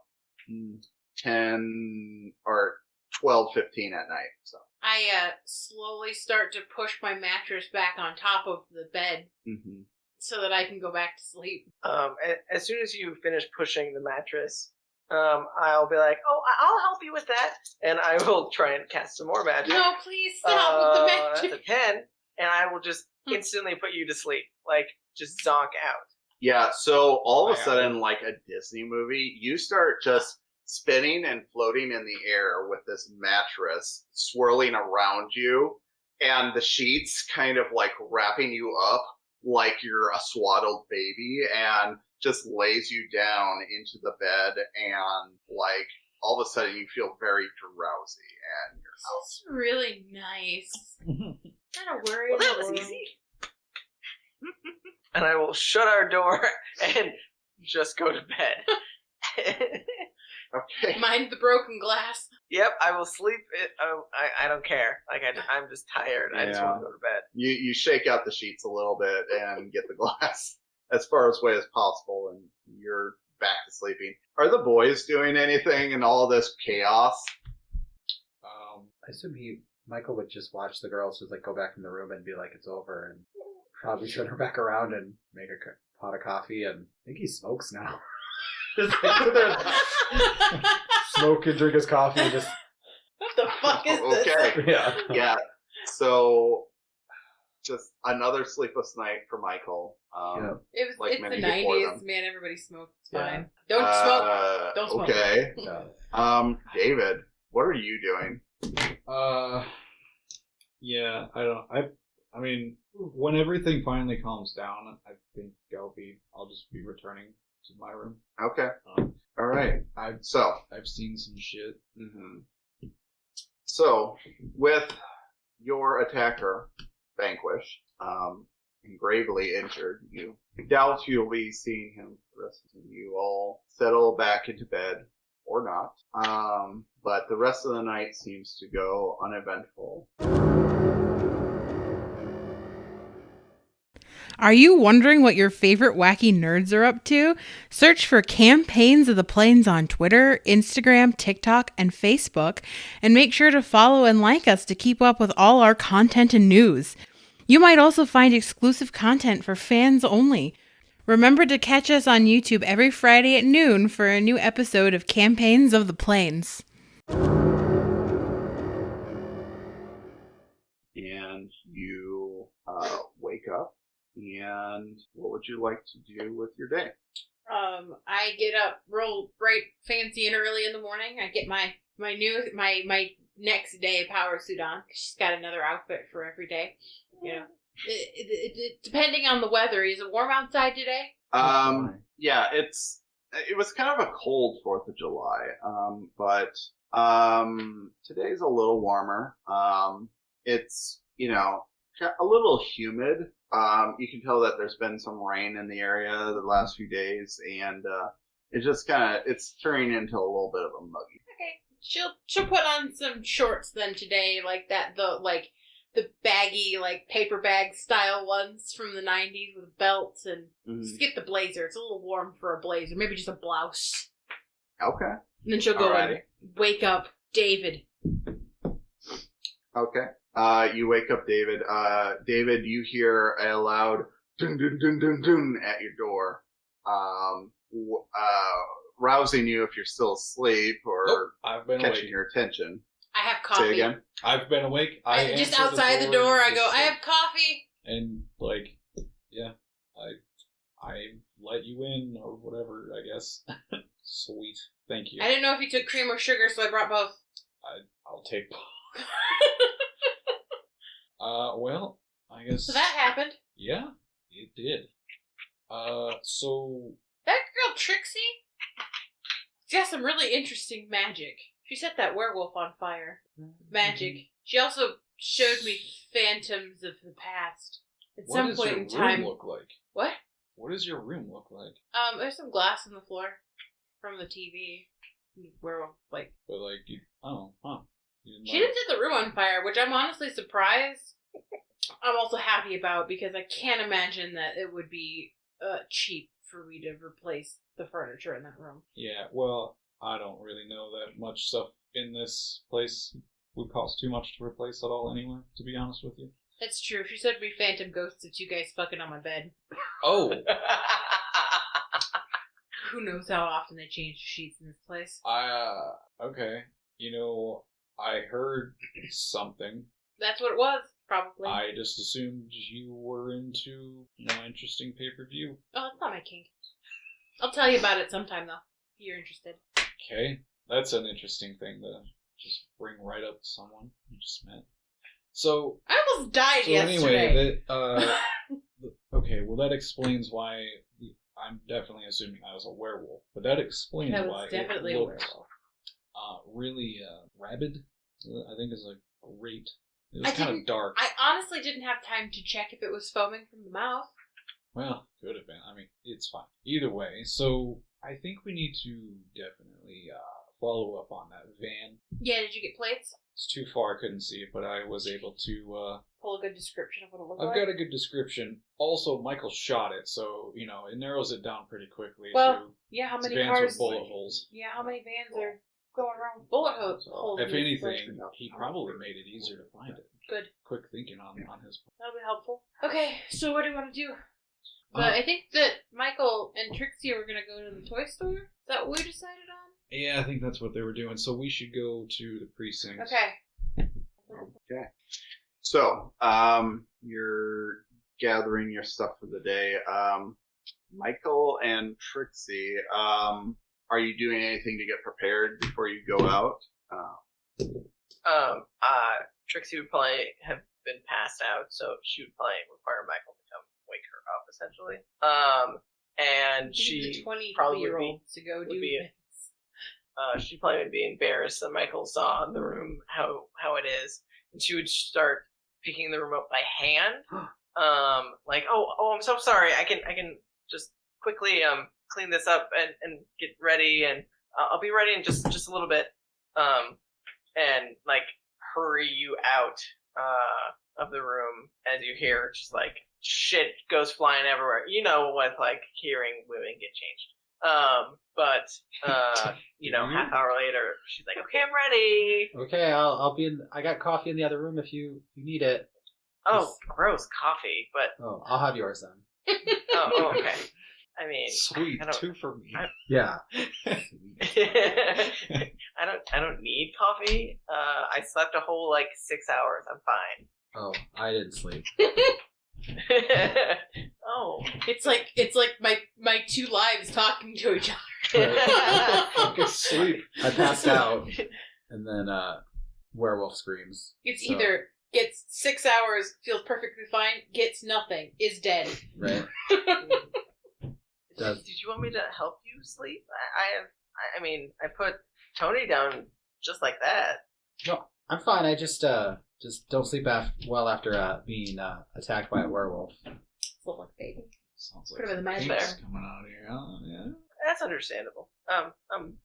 10 or 12:15 at night. So. I slowly start to push my mattress back on top of the bed Mm-hmm. so that I can go back to sleep. as soon as you finish pushing the mattress, I'll be like, "Oh, I'll help you with that," and I will try and cast some more magic. No, please stop with the That's magic. a 10, and I will just instantly put you to sleep, like just zonk out. Yeah, so all of a Wow. sudden, like a Disney movie, you start just spinning and floating in the air with this mattress swirling around you, and the sheets kind of like wrapping you up like you're a swaddled baby, and just lays you down into the bed, and like all of a sudden you feel very drowsy and you're out. This is really nice. Not a worry Well, in that the was world. easy. And I will shut our door and just go to bed. Okay. Mind the broken glass. Yep, I will sleep. I don't care. Like I'm just tired. I just Yeah. want to go to bed. You shake out the sheets a little bit and get the glass. as far away as possible, and you're back to sleeping. Are the boys doing anything in all this chaos? I assume Michael would just watch the girls just like go back in the room and be like, it's over, and probably turn her back around and make a pot of coffee. And I think he smokes now. Just like sit there and smoke and drink his coffee and just. What the fuck is this? Okay. Yeah. Yeah. So, just another sleepless night for Michael. It's like the many before 90s, them. man. Everybody smokes. It's Yeah. fine. Don't smoke. Don't smoke. Okay. Yeah. David, what are you doing? Yeah, I mean, when everything finally calms down, I think I'll just be returning to my room. Okay. Um, All right. I've So, seen some shit. So, with your attacker vanquished, and gravely injured, you doubt you'll be seeing him for the rest of the day. You all settle back into bed, or not. But the rest of the night seems to go uneventful. Are you wondering what your favorite wacky nerds are up to? Search for Campaigns of the Plains on Twitter, Instagram, TikTok, and Facebook, and make sure to follow and like us to keep up with all our content and news. You might also find exclusive content for fans only. Remember to catch us on YouTube every Friday at noon for a new episode of Campaigns of the Plains. And you wake up, and what would you like to do with your day? I get up real bright, fancy, and early in the morning. I get my next day power suit on. She's got another outfit for every day. You know, depending on the weather. Is it warm outside today? Yeah, it was kind of a cold 4th of July, but today's a little warmer. It's, a little humid. You can tell that there's been some rain in the area the last few days, and it just it's turning into a little bit of a muggy. Okay, she'll put on some shorts then today, like that, the baggy, like, paper bag style ones from the 90s with belts, and just get the blazer. It's a little warm for a blazer. Maybe just a blouse. Okay. And then she'll go and wake up David. Okay. You wake up David. David, you hear a loud dun dun dun dun dun at your door. Rousing you if you're still asleep or Nope, I've been catching awake. your attention. I have coffee. Say again? I've been awake. I just outside the door, I go, I have coffee. And, yeah, I let you in or whatever, I guess. Sweet. Thank you. I didn't know if you took cream or sugar, so I brought both. I'll take both. Well, I guess... So that happened. Yeah, it did. So... That girl Trixi, she has some really interesting magic. She set that werewolf on fire. Magic. She also showed me phantoms of the past. At some point in time. What does your room look like? What? What does your room look like? There's some glass on the floor from the TV. Werewolf, But you She didn't set the room on fire, which I'm honestly surprised. I'm also happy about, because I can't imagine that it would be cheap for me to replace the furniture in that room. Yeah, well, I don't really know that much stuff in this place would cost too much to replace at all anyway, to be honest with you. That's true. She said me phantom ghosts of you guys fucking on my bed. Oh! Who knows how often they change the sheets in this place. Okay. I heard something. That's what it was, probably. I just assumed you were into, interesting pay-per-view. Oh, that's not my kink. I'll tell you about it sometime, though, if you're interested. Okay. That's an interesting thing to just bring right up to someone you just met. So... I almost died yesterday. Anyway, okay, well that explains why... I'm definitely assuming I was a werewolf, but that explains that why was definitely it a looked werewolf. really rabid. I think is a great. It was kind of dark. I honestly didn't have time to check if it was foaming from the mouth. Well, could have been. I mean, it's fine. Either way, so I think we need to definitely follow up on that van. Yeah, did you get plates? It's too far, I couldn't see it, but I was able to. Pull a good description of what it looked I've like. got a good description. Also, Michael shot it, so it narrows it down pretty quickly. Well, yeah, how many vans cars? with bullet holes. Yeah, how many vans are going around with bullet holes? If in this anything, place? he probably made it easier to find it. Good. Quick thinking on his part. That'll be helpful. Okay, so what do you want to do? But I think that Michael and Trixie were gonna go to the toy store. Is that what we decided on? Yeah, I think that's what they were doing. So we should go to the precinct. Okay. Okay. So, you're gathering your stuff for the day. Michael and Trixie, are you doing anything to get prepared before you go out? Trixie would probably have been passed out, so she would probably require Michael to come wake her up, essentially. And she probably would be, to go would do be things. she probably would be embarrassed that Michael saw in the room how it is, and she would start picking the room up by hand. Like, oh, I'm so sorry. I can just quickly clean this up and get ready, and I'll be ready in just a little bit. And like hurry you out of the room as you hear just like shit goes flying everywhere. You know what, like hearing women get changed. But half hour later, she's like, "Okay, I'm ready." Okay, I'll be in. I got coffee in the other room if you need it. Oh, gross coffee. But Oh, I'll have yours then. oh, okay. I mean, Sweet, I don't- 2 for me. Yeah. I don't need coffee. I slept a whole 6 hours. I'm fine. Oh, I didn't sleep. Oh. It's like my two lives talking to each other. Fucking sleep. I passed out, and then werewolf screams. It's So, either gets 6 hours, feels perfectly fine, gets nothing, is dead. right. Did you want me to help you sleep? I put Tony down just like that. No, I'm fine. I just don't sleep after being attacked by a werewolf. Look like a baby. Sounds Put him in the some match kinks there. coming out here. Oh, yeah. That's understandable.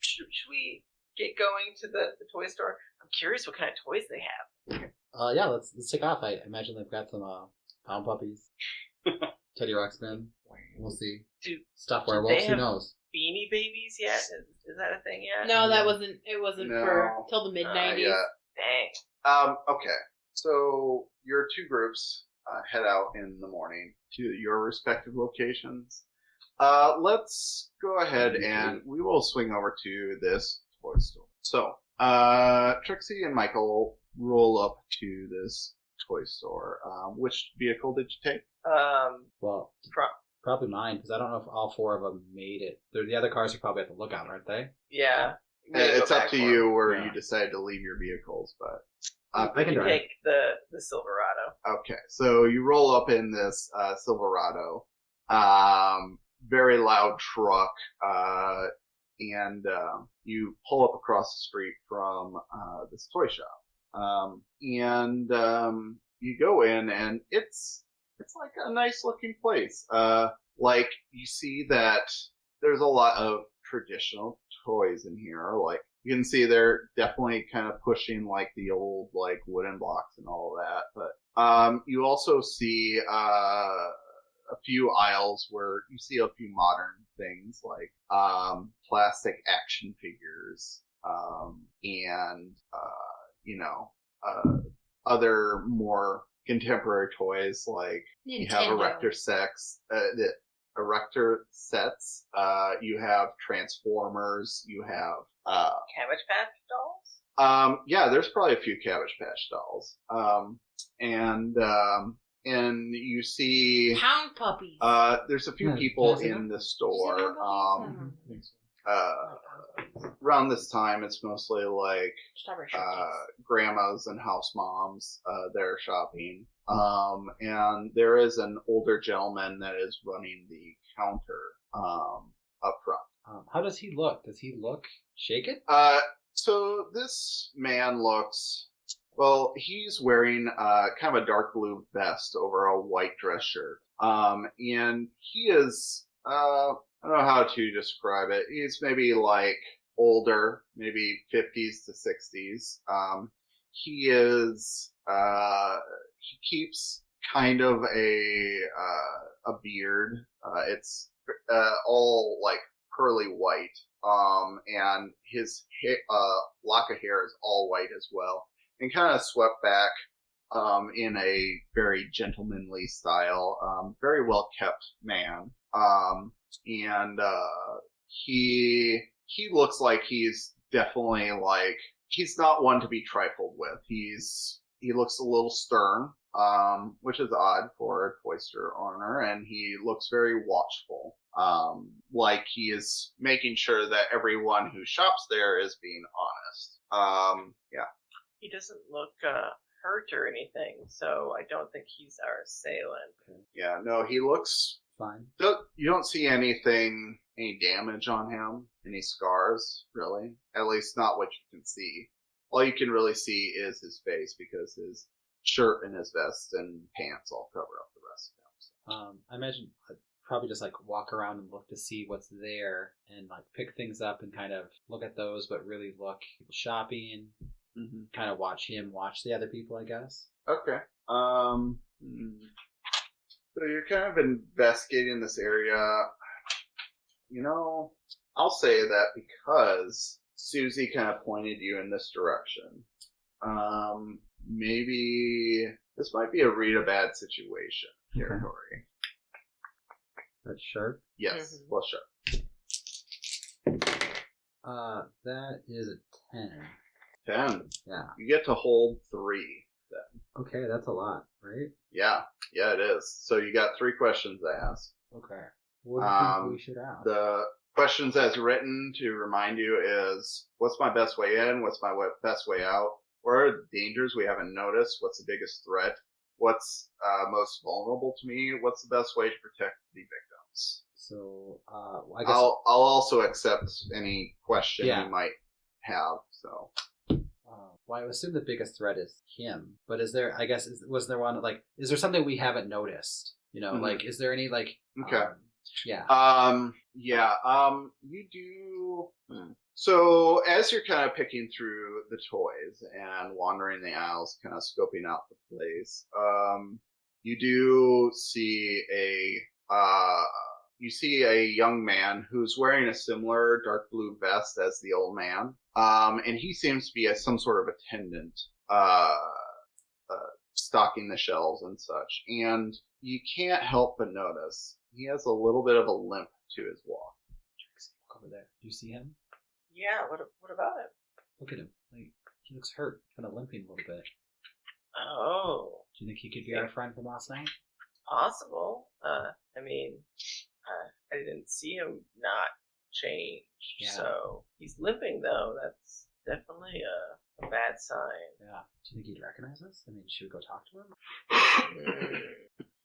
Should we get going to the toy store? I'm curious what kind of toys they have. Yeah, let's take off. I imagine they've got some pound puppies, Teddy Ruxpin. We'll see. Stuffed do werewolves. they Who have- knows? Beanie Babies yet? Is that a thing yet? No, that wasn't. It wasn't No. for till the mid '90s. Yeah. Dang. Okay. So your two groups head out in the morning to your respective locations. Let's go ahead and we will swing over to this toy store. So, Trixie and Michael roll up to this toy store. Which vehicle did you take? Well, probably mine, because I don't know if all 4 of them made it. The other cars are probably at the lookout, aren't they? Yeah. We gotta go It's up back to for you 'em. where Yeah. you decide to leave your vehicles, but I can We drive. take the Silverado. okay. So you roll up in this Silverado, very loud truck, and you pull up across the street from this toy shop, and you go in, and it's like a nice looking place. Like you see that there's a lot of traditional toys in here. Like you can see they're definitely kind of pushing like the old like wooden blocks and all of that. But you also see a few aisles where you see a few modern things like plastic action figures and other more contemporary toys like you have erector sets, you have Transformers, you have Cabbage Patch Dolls? yeah, there's probably a few Cabbage Patch Dolls. And you see Pound puppies. there's a few Yeah, people can I see in them? the store. Pound puppies? Around this time it's mostly like Strawberry shortcakes. grandmas and house moms they're shopping. And there is an older gentleman that is running the counter up front. How does he look? Does he look shaken? So this man looks, well, he's wearing kind of a dark blue vest over a white dress shirt. And he is, I don't know how to describe it. He's maybe like older, maybe 50s to 60s. He is he keeps kind of a beard. It's all like pearly white. And his lock of hair is all white as well, and kind of swept back in a very gentlemanly style. Very well kept man. And he looks like he's definitely like he's not one to be trifled with. He looks a little stern, which is odd for a toy store owner, and he looks very watchful. Like he is making sure that everyone who shops there is being honest. Yeah. He doesn't look hurt or anything, so I don't think he's our assailant. Yeah, no, he looks Fine. You don't see any damage on him, any scars, really. At least not what you can see. All you can really see is his face because his shirt and his vest and pants all cover up the rest of him. I imagine I'd probably just like walk around and look to see what's there and like pick things up and kind of look at those, but really look shopping, kind of watch the other people, I guess. Okay. So you're kind of investigating this area. You know, I'll say that because Susie kind of pointed you in this direction. Maybe this might be a read a bad situation territory. That's sharp. Yes, plus sharp. That is a 10. 10. Yeah. You get to hold 3 then. Okay, that's a lot, right? Yeah, it is. So you got 3 questions to ask. Okay. What do you think we should ask? The questions as written to remind you is, what's my best way in? What's my best way out? What are the dangers we haven't noticed? What's the biggest threat? What's most vulnerable to me? What's the best way to protect the victims? So, I guess I'll also accept any question you might have. So, well, I assume the biggest threat is him. But is there? I guess was there one like? Is there something we haven't noticed? You know, like is there any like? Okay. Yeah. You do. So as you're kind of picking through the toys and wandering the aisles, kind of scoping out the place, you do see a young man who's wearing a similar dark blue vest as the old man, and he seems to be some sort of attendant, stocking the shelves and such. And you can't help but notice he has a little bit of a limp to his walk. Trixi, look over there. Do you see him? Yeah, what about him? Look at him. Like, he looks hurt, kind of limping a little bit. Oh. Do you think he could be our friend from last night? Possible. I mean, I didn't see him not change, so he's limping though. That's definitely a bad sign. Yeah. Do you think he'd recognize us? I mean, should we go talk to him?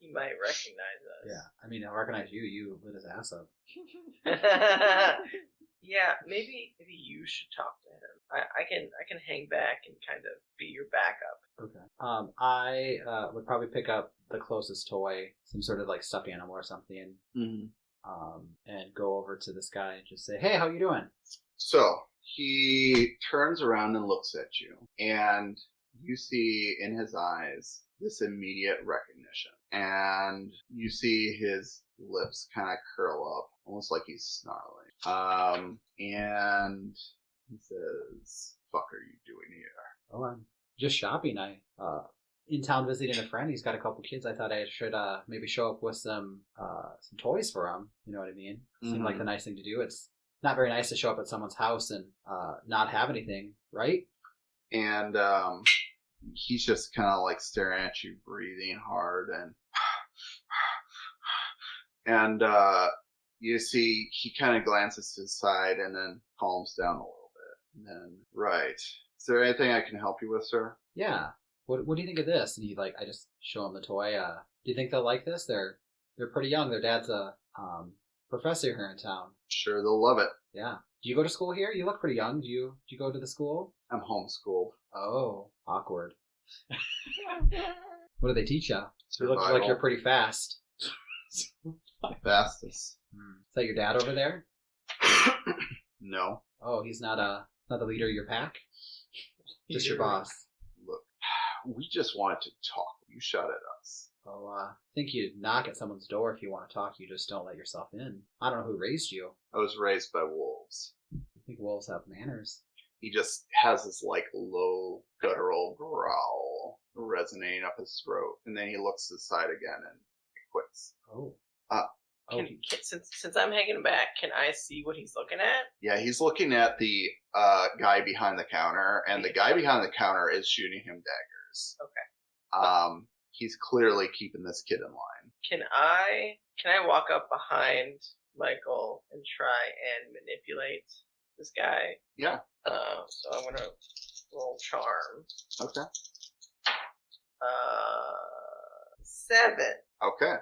He might recognize us. Yeah. I mean, I'll recognize you. You lit his ass up. Yeah, maybe you should talk to him. I can hang back and kind of be your backup. Okay. I would probably pick up the closest toy, some sort of like stuffed animal or something, and go over to this guy and just say, "Hey, how you doing?" So he turns around and looks at you, and you see in his eyes this immediate recognition, and you see his lips kind of curl up, almost like he's snarling. And he says, "Fuck are you doing here?" Oh, I'm just shopping. I in town visiting a friend. He's got a couple kids. I thought I should maybe show up with some toys for him. You know what I mean? Seemed like the nice thing to do. It's not very nice to show up at someone's house and not have anything, right? And he's just kind of like staring at you, breathing hard, and you see he kind of glances to the side and then calms down a little bit. And then, right. Is there anything I can help you with, sir? Yeah. What do you think of this? And I just show him the toy. Do you think they'll like this? They're pretty young. Their dad's a professor here in town. Sure, they'll love it. Yeah. Do you go to school here? You look pretty young. Do you go to the school? I'm homeschooled. Oh, awkward. What do they teach you? You look Survival. like you're pretty fast. Fastest. Is that your dad over there? No. Oh, he's not the leader of your pack? Just your boss. Look, we just wanted to talk. You shot at us. Oh, I think you knock at someone's door if you want to talk. You just don't let yourself in. I don't know who raised you. I was raised by wolves. I think wolves have manners. He just has this like low guttural growl resonating up his throat, and then he looks to the side again and he quits. Oh. Since I'm hanging back, can I see what he's looking at? Yeah, he's looking at the guy behind the counter, and the guy behind the counter is shooting him daggers. Okay. He's clearly keeping this kid in line. Can I walk up behind Michael and try and manipulate this guy? Yeah. So I'm gonna roll charm. Okay. 7. Okay.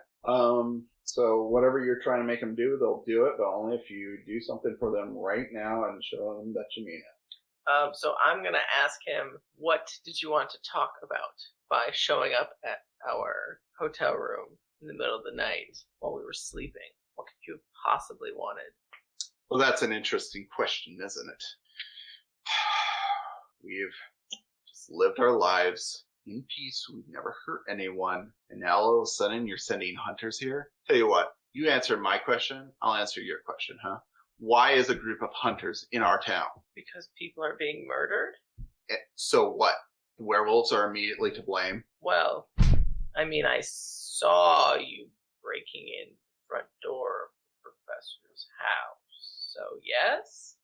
So whatever you're trying to make them do, they'll do it, but only if you do something for them right now and show them that you mean it. So I'm gonna ask him, what did you want to talk about by showing up at our hotel room in the middle of the night while we were sleeping? What could you have possibly wanted? Well, that's an interesting question, isn't it? We've just lived our lives in peace. We've never hurt anyone. And now all of a sudden you're sending hunters here? Tell you what, you answer my question, I'll answer your question, huh? Why is a group of hunters in our town? Because people are being murdered? So what? The werewolves are immediately to blame? Well, I mean, I saw you breaking in the front door of the professor's house. So, yes?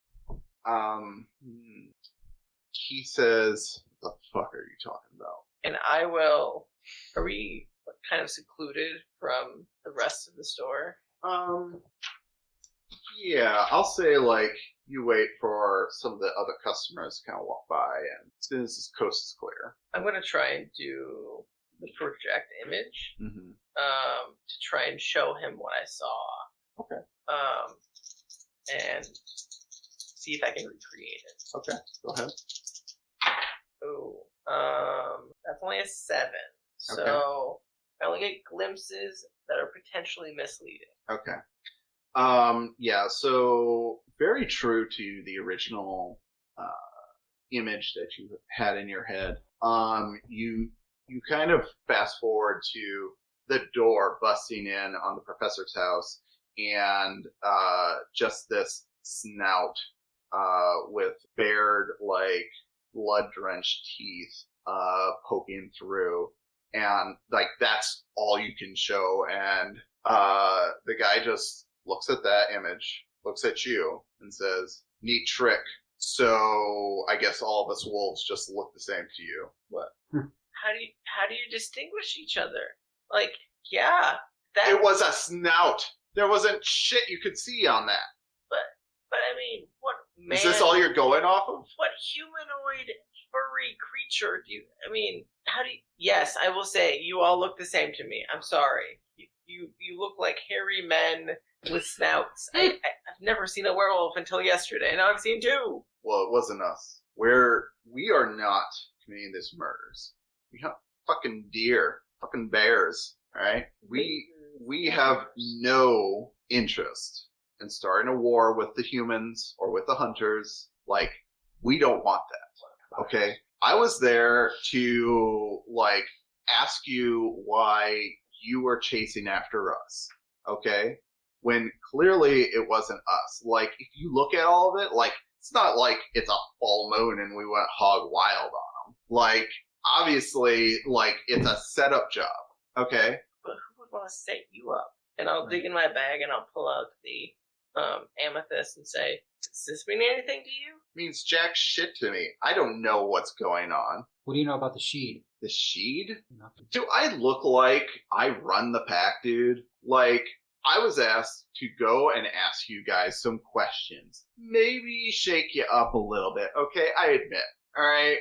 He says, what the fuck are you talking about? And I will... Are we kind of secluded from the rest of the store? Yeah, I'll say, like, you wait for some of the other customers to kind of walk by, and as soon as this coast is clear. I'm going to try and do the project image Mm-hmm. to try and show him what I saw. Okay. And see if I can recreate it. Okay, go ahead. Oh, that's only a 7. So Okay. I only get glimpses that are potentially misleading. Okay. Yeah, so very true to the original image that you had in your head. You kind of fast forward to the door busting in on the professor's house, and just this snout with bared, like, blood-drenched teeth poking through, and like that's all you can show. And the guy just looks at that image, looks at you, and says, "Neat trick." So I guess all of us wolves just look the same to you. What? How do you distinguish each other? Like, yeah, that. It was a snout. There wasn't shit you could see on that. But I mean, what man? Is this all you're going off of? What humanoid furry creature do you? I mean, how do you? Yes, I will say you all look the same to me. I'm sorry. You look like hairy men with snouts. I've never seen a werewolf until yesterday, and now I've seen 2. Well, it wasn't us. We are not committing this murders. We hunt fucking deer, fucking bears. All right. We have no interest in starting a war with the humans or with the hunters. Like, we don't want that. Okay. I was there to, like, ask you why you were chasing after us. Okay. When clearly it wasn't us. Like, if you look at all of it, like, it's not like it's a full moon and we went hog wild on them. Like, obviously, like, it's a setup job. Okay. But who would want to set you up? And I'll dig in my bag and I'll pull out the amethyst and say, does this mean anything to you? Means jack shit to me. I don't know what's going on. What do you know about the Sheed? The Sheed? Nothing. Do I look like I run the pack, dude? Like, I was asked to go and ask you guys some questions. Maybe shake you up a little bit, okay? I admit, alright?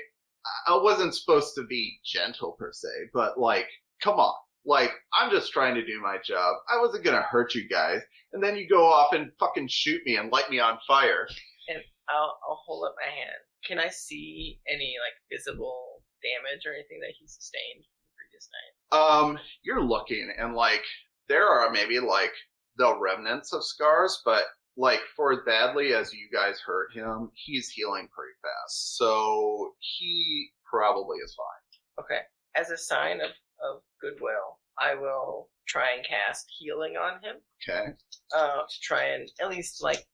I wasn't supposed to be gentle per se, but, like, come on. Like, I'm just trying to do my job. I wasn't gonna hurt you guys. And then you go off and fucking shoot me and light me on fire. And I'll hold up my hand. Can I see any, like, visible damage or anything that he sustained the previous night? You're looking, and, like, there are maybe, like, the remnants of scars, but like, for as badly as you guys hurt him, he's healing pretty fast. So he probably is fine. Okay. As a sign of goodwill, I will try and cast healing on him. Okay. To try and at least like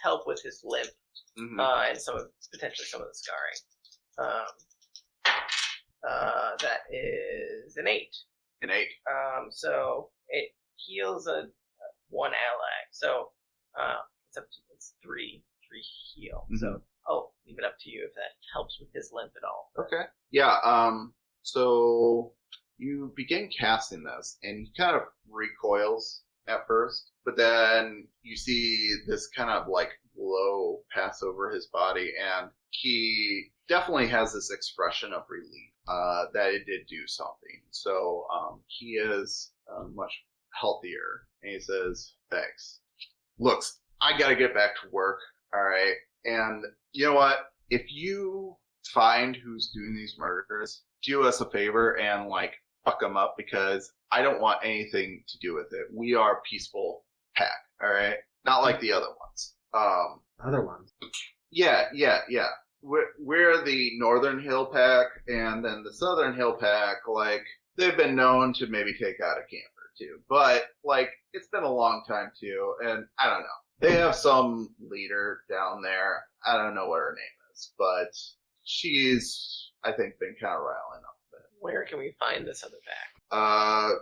help with his limp, Mm-hmm. and potentially some of the scarring. That is an 8. An 8. So it heals a 1 ally. So it's 3 heal. Mhm. So I'll leave it up to you if that helps with his limp at all. Okay. Yeah. So you begin casting this, and he kind of recoils at first, but then you see this kind of like glow pass over his body, and he definitely has this expression of relief that it did do something. So he is much healthier, and he says, "Thanks. Looks, I gotta get back to work. All right, and you know what? If you find who's doing these murders, do us a favor and like fuck them up, because I don't want anything to do with it. We are a peaceful pack, all right? Not like the other ones. Other ones. Yeah. We're the Northern Hill Pack, and then the Southern Hill Pack, like, they've been known to maybe take out a camper too. But, like, it's been a long time too, and I don't know. They have some leader down there. I don't know what her name is, but she's, I think, been kind of riling up a bit. Where can we find this other pack?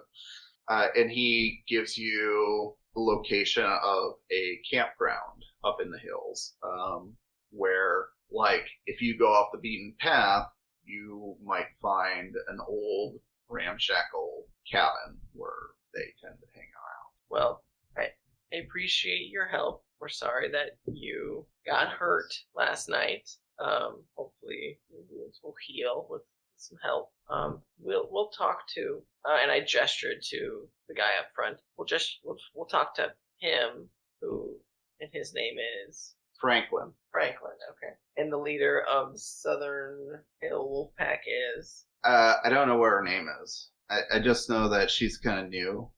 And he gives you the location of a campground up in the hills, where, like, if you go off the beaten path, you might find an old ramshackle cabin where they tend to hang around. Well, I appreciate your help. We're sorry that you got hurt last night. Hopefully your wounds will heal with some help. We'll talk to, and I gestured to the guy up front. We'll talk to him, and his name is Franklin. Franklin. Okay. And the leader of Southern Hill Pack is. I don't know what her name is. I just know that she's kind of new.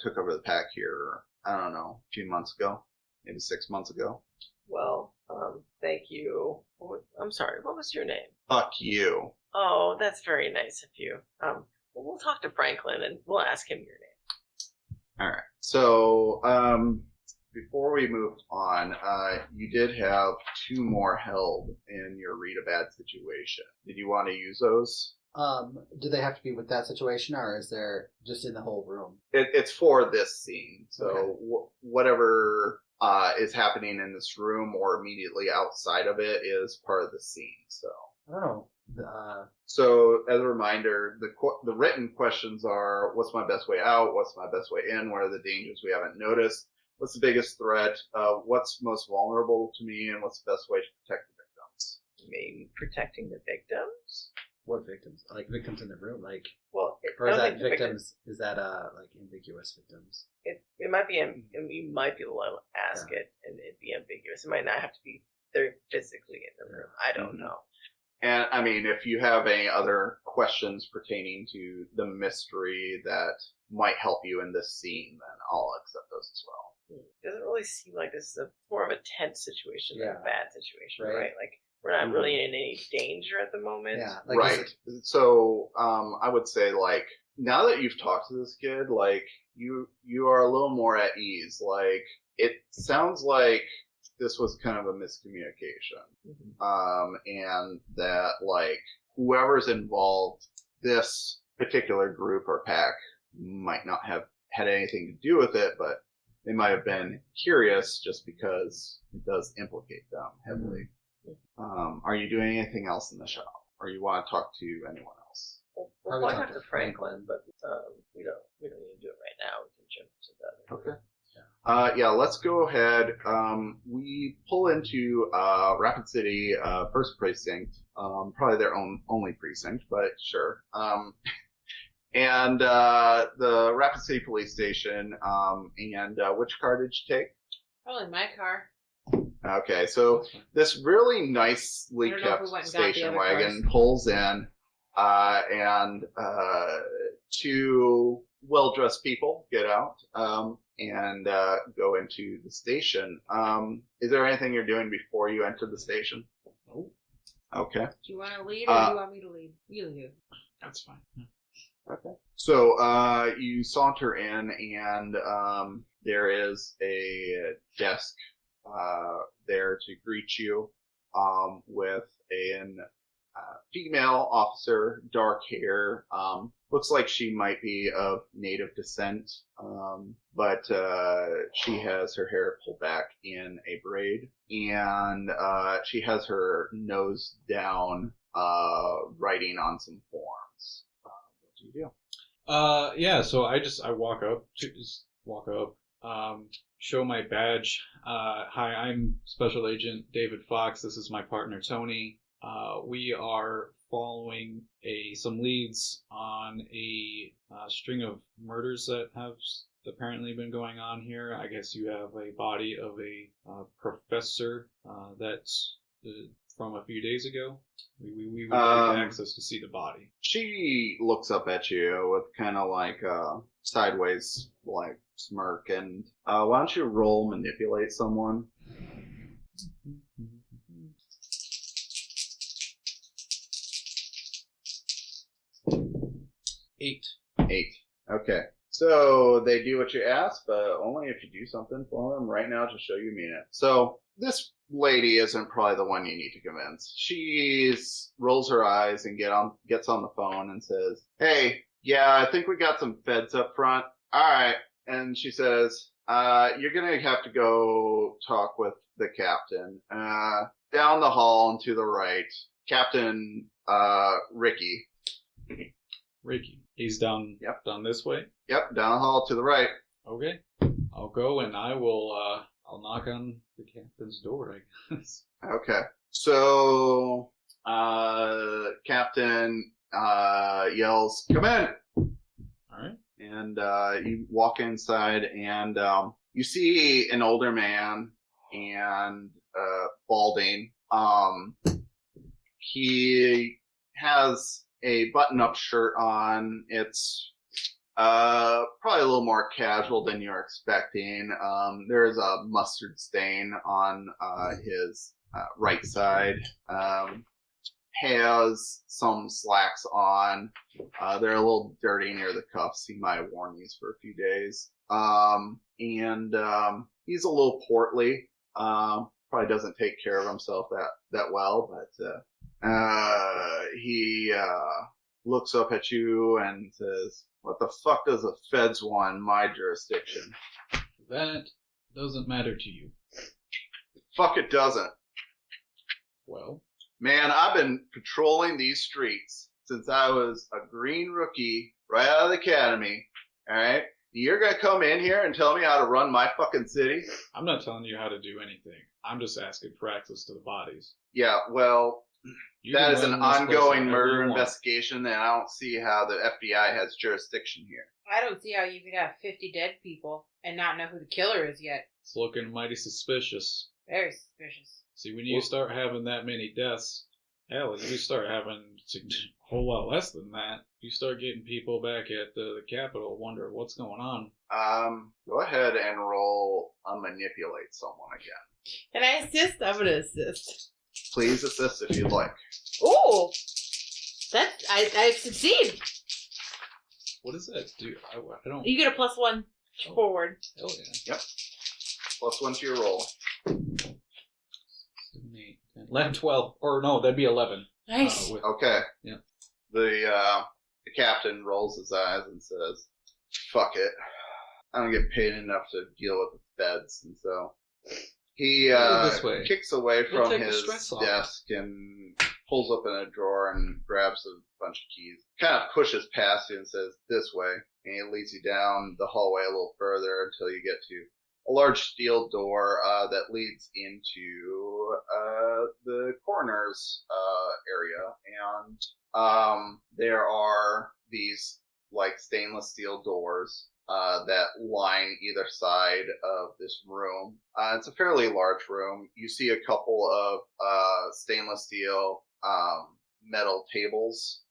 Took over the pack here, I don't know, a few months ago, maybe 6 months ago. Well, thank you. I'm sorry. What was your name? Fuck you. Oh, that's very nice of you. We'll talk to Franklin and we'll ask him your name. All right. So, before we move on, you did have 2 more held in your read a bad situation. Did you want to use those? Do they have to be with that situation, or is there just in the whole room? It's for this scene. So Okay. whatever is happening in this room or immediately outside of it is part of the scene. So. I don't know. So, as a reminder, the written questions are: what's my best way out? What's my best way in? What are the dangers we haven't noticed? What's the biggest threat? What's most vulnerable to me? And what's the best way to protect the victims? Maybe protecting the victims? What victims? Like victims in the room? Like, Well, or I is don't that think the victims? Is that like ambiguous victims? It might be, you might be able to ask it and it'd be ambiguous. It might not have to be they're physically in the room. I don't know. And I mean, if you have any other questions pertaining to the mystery that might help you in this scene, then I'll accept those as well. It doesn't really seem like this is more of a tense situation than a Yeah. bad situation, Right. right? Like, we're not really in any danger at the moment. Yeah. Like, Right. So, I would say, like, now that you've talked to this kid, like, you are a little more at ease. Like, it sounds like this was kind of a miscommunication. And that, like, whoever's involved, this particular group or pack might not have had anything to do with it, but they might have been curious just because it does implicate them heavily. Are you doing anything else in the shop? Or you want to talk to anyone else? We'll Probably probably talk talk to to Franklin, but we don't need to do it right now. We can jump to the other. Okay. Yeah, let's go ahead. We pull into Rapid City, first precinct, probably their only precinct, but sure. And the Rapid City Police Station. And which car did you take? Probably my car. Okay, so this really nicely I don't know if kept we went and got the station other wagon cars. pulls in, and 2 well-dressed people get out. and go into the station. Is there anything you're doing before you enter the station? Oh, Okay. Do you want to lead or do you want me to lead? You lead. that's fine. Okay. So you saunter in, and there is a desk there to greet you with an female officer, dark hair. Looks like she might be of native descent, but she has her hair pulled back in a braid, and she has her nose down, writing on some forms. What do you do? Yeah, so I walk up, show my badge. Hi, I'm Special Agent David Fox. This is my partner Toni. We are following some leads on a string of murders that have apparently been going on here. I guess you have a body of a professor that's from a few days ago. We would like access to see the body. She looks up at you with kind of like a sideways like smirk, and why don't you roll manipulate someone? Eight. 8. Okay. So they do what you ask, but only if you do something for them right now to show you mean it. So this lady isn't probably the one you need to convince. She rolls her eyes and gets on the phone and says, "Hey, yeah, I think we got some feds up front. All right." And she says, "You're gonna have to go talk with the captain. Down the hall and to the right, Captain Ricky." Ricky. He's down. Yep. Down this way. Yep, down the hall to the right. Okay. I'll go and I will. I'll knock on the captain's door, I guess. Okay. So, Captain yells, "Come in!" All right. And you walk inside, and you see an older man and balding. He has a button-up shirt on. It's probably a little more casual than you're expecting. There is a mustard stain on his right side. Has some slacks on. They're a little dirty near the cuffs. He might have worn these for a few days. And he's a little portly. Probably doesn't take care of himself that well, but he looks up at you and says, "What the fuck does the feds want in my jurisdiction?" That doesn't matter to you. Fuck, it doesn't. Well, Man, I've been patrolling these streets since I was a green rookie right out of the academy. All right? You're going to come in here and tell me how to run my fucking city? I'm not telling you how to do anything. I'm just asking for access to the bodies. Yeah, well, You that can is an run this place ongoing however murder you want. investigation, and I don't see how the FBI has jurisdiction here. I don't see how you could have 50 dead people and not know who the killer is yet. It's looking mighty suspicious. Very suspicious. See, when you start having that many deaths, hell, you start having a whole lot less than that. You start getting people back at the Capitol wonder what's going on. Go ahead and roll manipulate someone again. Can I assist? I'm gonna assist. Please assist if you'd like. Ooh! I succeed. What does that do? I don't. You get a +1 forward. Hell yeah. +1 to your roll. 7, 8, 10, 11, 12. Or no, that'd be 11. Nice. Okay. Yeah. The captain rolls his eyes and says, "Fuck it. I don't get paid enough to deal with the feds," and so he This way. kicks away It'll from take the his stress off. desk and pulls up in a drawer and grabs a bunch of keys. Kind of pushes past you and says, "This way," and he leads you down the hallway a little further until you get to a large steel door that leads into the coroner's area, and there are these like stainless steel doors that line either side of this room. It's a fairly large room. You see a couple of stainless steel metal tables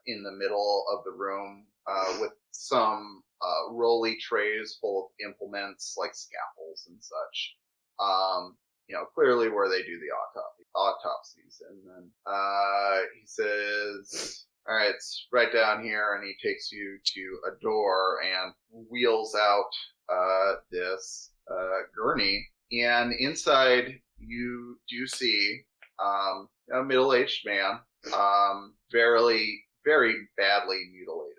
in the middle of the room with some rolly trays full of implements like scalpels and such. Clearly where they do the autopsies. And then he says, all right, it's right down here, and he takes you to a door and wheels out this gurney. And inside, you do see a middle-aged man, very, very badly mutilated.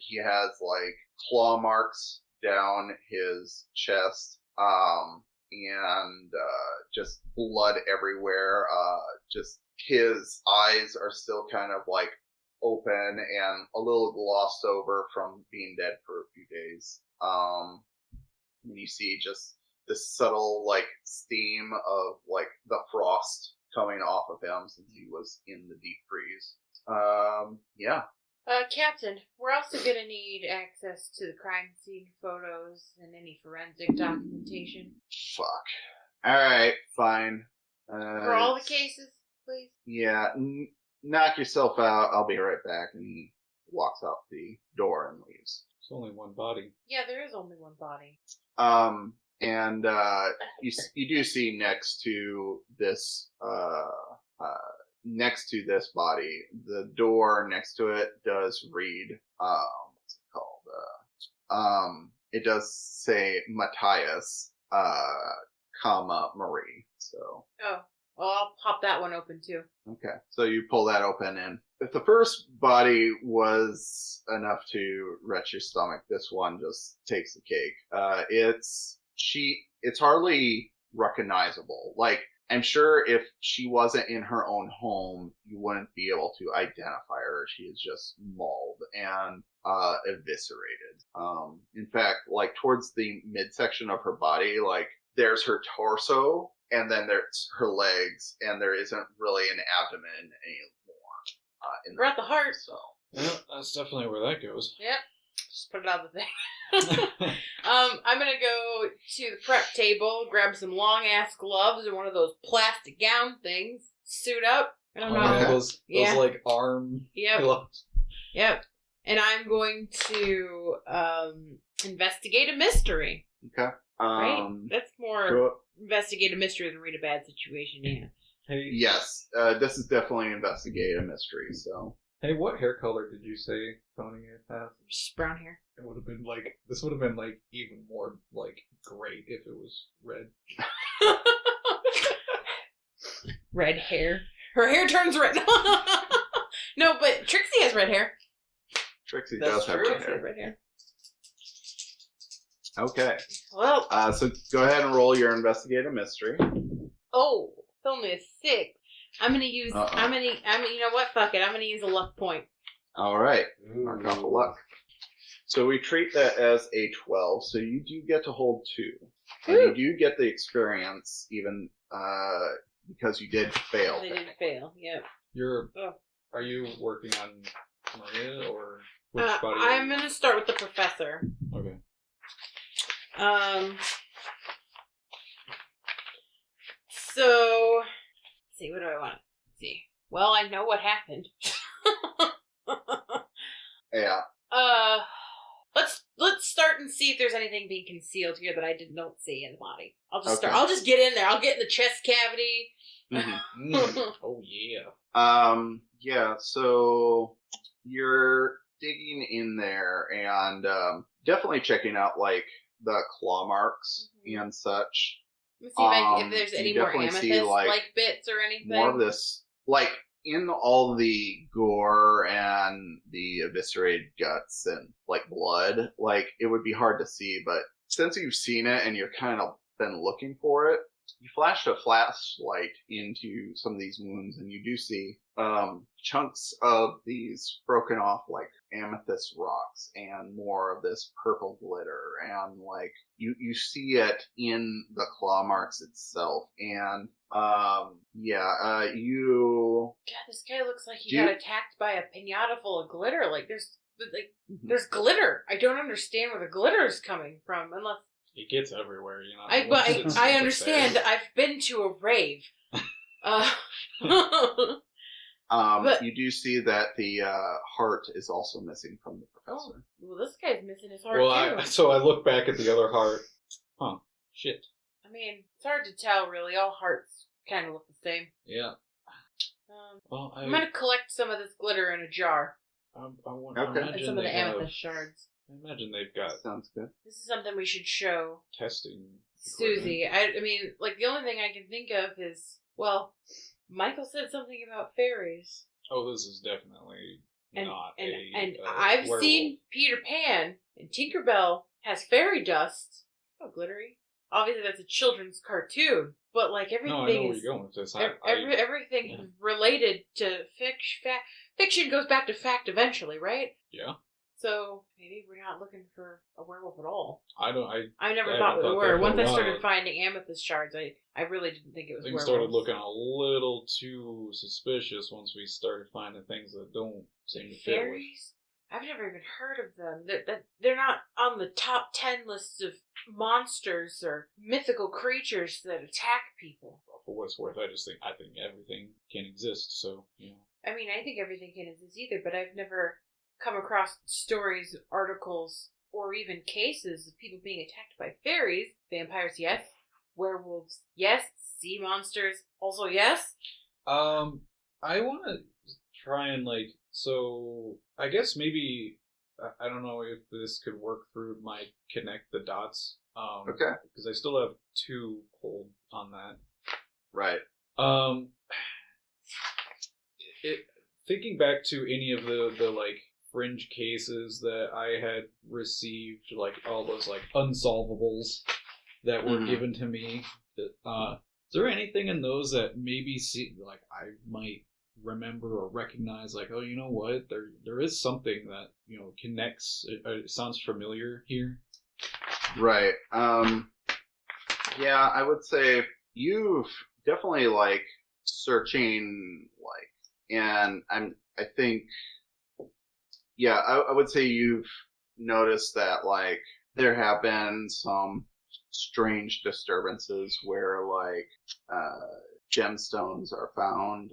He has like claw marks down his chest, and just blood everywhere. Just his eyes are still kind of like open and a little glossed over from being dead for a few days. And you see just this subtle like steam of like the frost coming off of him since he was in the deep freeze. Yeah. Captain, we're also gonna need access to the crime scene photos and any forensic documentation. Fuck. Alright, fine. For all the cases, please? Yeah, knock yourself out. I'll be right back. And he walks out the door and leaves. It's only one body. Yeah, there is only one body. And you do see next to this body, the door next to it does read what's it called? It does say Matthias, comma Marie. So Oh, well, I'll pop that one open too. okay, so you pull that open, and if the first body was enough to wrench your stomach, this one just takes the cake. It's hardly recognizable. Like, I'm sure if she wasn't in her own home, you wouldn't be able to identify her. She is just mauled and eviscerated. In fact, like towards the midsection of her body, like there's her torso, and then there's her legs, and there isn't really an abdomen anymore. We're at the heart. So. Yeah, that's definitely where that goes. Yep. Just put it on the thing. I'm gonna go to the prep table, grab some long ass gloves or one of those plastic gown things, suit up. I don't know. Yeah, those Yeah. like arm Yep. gloves. Yep. And I'm going to investigate a mystery. Okay. Right? That's more Go, investigate a mystery than read a bad situation, yeah. Hey, yes, this is definitely investigate a mystery. So. hey, what hair color did you say Toni has? Just brown hair. It would have been like, this would have been like even more like great if it was red. Red hair. Her hair turns red. No, but Trixie has red hair. Trixie That's does have true. red Trixie has hair. red hair. Okay. Well, So go ahead and roll your investigate a mystery. oh, it's only a 6. I'm gonna use. Uh-oh. You know what? Fuck it. I'm gonna use a luck point. All right. Mark off a luck. So we treat that as a 12. So you do get to hold 2, and you do get the experience even because you did fail. They didn't fail. Yep. Are you working on Maria or which body? I'm gonna start with the professor. Okay. So, let's see, what do I want to see? Well, I know what happened. Yeah. Let's start and see if there's anything being concealed here that I don't see in the body. I'll just Okay. start. I'll just get in there. I'll get in the chest cavity. Mhm. Oh yeah. Yeah, so you're digging in there and definitely checking out like the claw marks and such. Let's see if there's you any more definitely see, amethyst like, like bits or anything. More of this, like in all the gore and the eviscerated guts and like blood, like it would be hard to see, but since you've seen it and you're kind of been looking for it, you flashed a flashlight into some of these wounds, and you do see chunks of these broken off like amethyst rocks and more of this purple glitter, and like you see it in the claw marks itself, and you God, this guy looks like he Do you- got attacked by a pinata full of glitter. Like Mhm. there's glitter. I don't understand where the glitter is coming from, unless It gets everywhere, you know. I understand. I've been to a rave. But- You do see that the heart is also missing from the professor. Well, this guy's missing his heart Well, too. so I look back at the other heart. Huh. Shit. I mean, it's hard to tell, really. All hearts kind of look the same. Yeah. Well, I'm gonna collect some of this glitter in a jar I Okay. and imagine some of the they have. amethyst shards. I imagine they've got Sounds good. This is something we should show testing. Susie. I mean, like, the only thing I can think of is, well, Michael said something about fairies. Oh, this is definitely not And a I've werewolf. seen Peter Pan, and Tinkerbell has fairy dust. Oh, glittery. Obviously, that's a children's cartoon, but, like, everything No, I know where is... you're going with this. everything yeah. related to fiction goes back to fact eventually, right? Yeah. So maybe we're not looking for a werewolf at all. I never I thought haven't we thought were. that for Once a I started while. finding amethyst shards, I really didn't think it was Things werewolves. started looking a little too suspicious once we started finding things that don't seem to fit with. Fairies? I've never even heard of them. They're not on the top 10 list of monsters or mythical creatures that attack people. For what it's worth, I think everything can exist. So I mean, I think everything can exist either, but I've never come across stories, articles, or even cases of people being attacked by fairies. Vampires, yes. Werewolves, yes. Sea monsters, also yes. I want to try and so I guess maybe I don't know if this could work through my connect the dots. Okay. Because I still have 2 pulled on that. Right. Thinking back to any of the fringe cases that I had received, like all those unsolvables that were given to me, is there anything in those that maybe I might remember or recognize? Like, oh, you know what? There is something that connects. It sounds familiar here. Right. Yeah, I would say you've definitely searching and I think yeah, I would say you've noticed that there have been some strange disturbances where gemstones are found.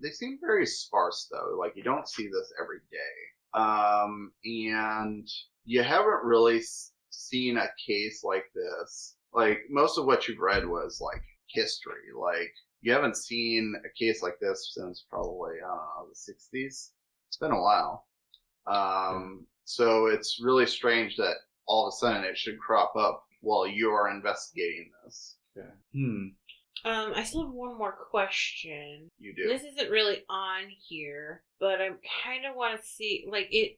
They seem very sparse though. You don't see this every day. And you haven't really seen a case like this. Most of what you've read was history. You haven't seen a case like this since probably the 60s. It's been a while. So it's really strange that all of a sudden it should crop up while you are investigating this. Okay. I still have one more question. You do. This isn't really on here, but I kind of want to see, we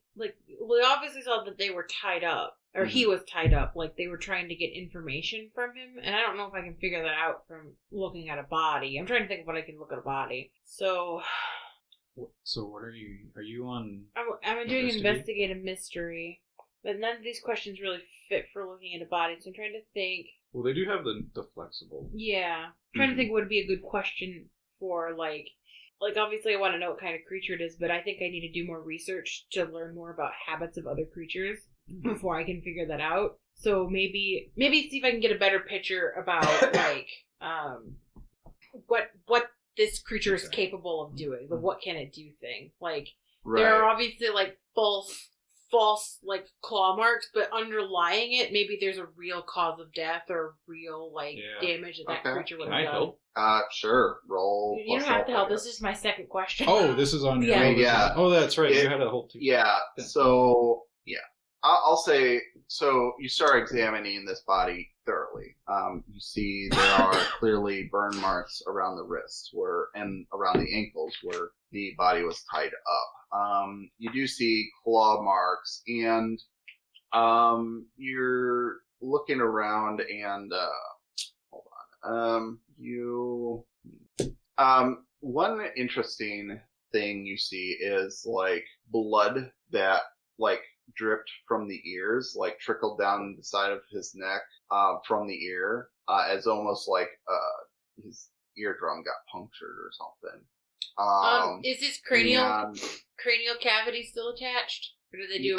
obviously saw that they were tied up, or he was tied up, they were trying to get information from him, and I don't know if I can figure that out from looking at a body. I'm trying to think of what I can look at a body. So what are you on? I'm doing investigative mystery, but none of these questions really fit for looking at a body, so I'm trying to think. Well, they do have the flexible. Yeah. I'm trying to think what would be a good question for, obviously I want to know what kind of creature it is, but I think I need to do more research to learn more about habits of other creatures before I can figure that out. So maybe see if I can get a better picture about, what this creature is capable of doing, the what can it do thing. Right. There are obviously, false claw marks, but underlying it, maybe there's a real cause of death or real damage that creature would Can have I done. help? Sure. Roll. You don't have to I help. guess. This is my second question. Oh, this is on your. Yeah. Yeah. Oh, that's right. You had a whole. Yeah. So yeah, I'll say. So you start examining this body thoroughly. You see there are clearly burn marks around the wrists and around the ankles where the body was tied up. You do see claw marks, and you're looking around, and hold on. One interesting thing you see is blood that dripped from the ears, trickled down the side of his neck from the ear, as almost his eardrum got punctured or something. Is his cranial cavity still attached, or do they do?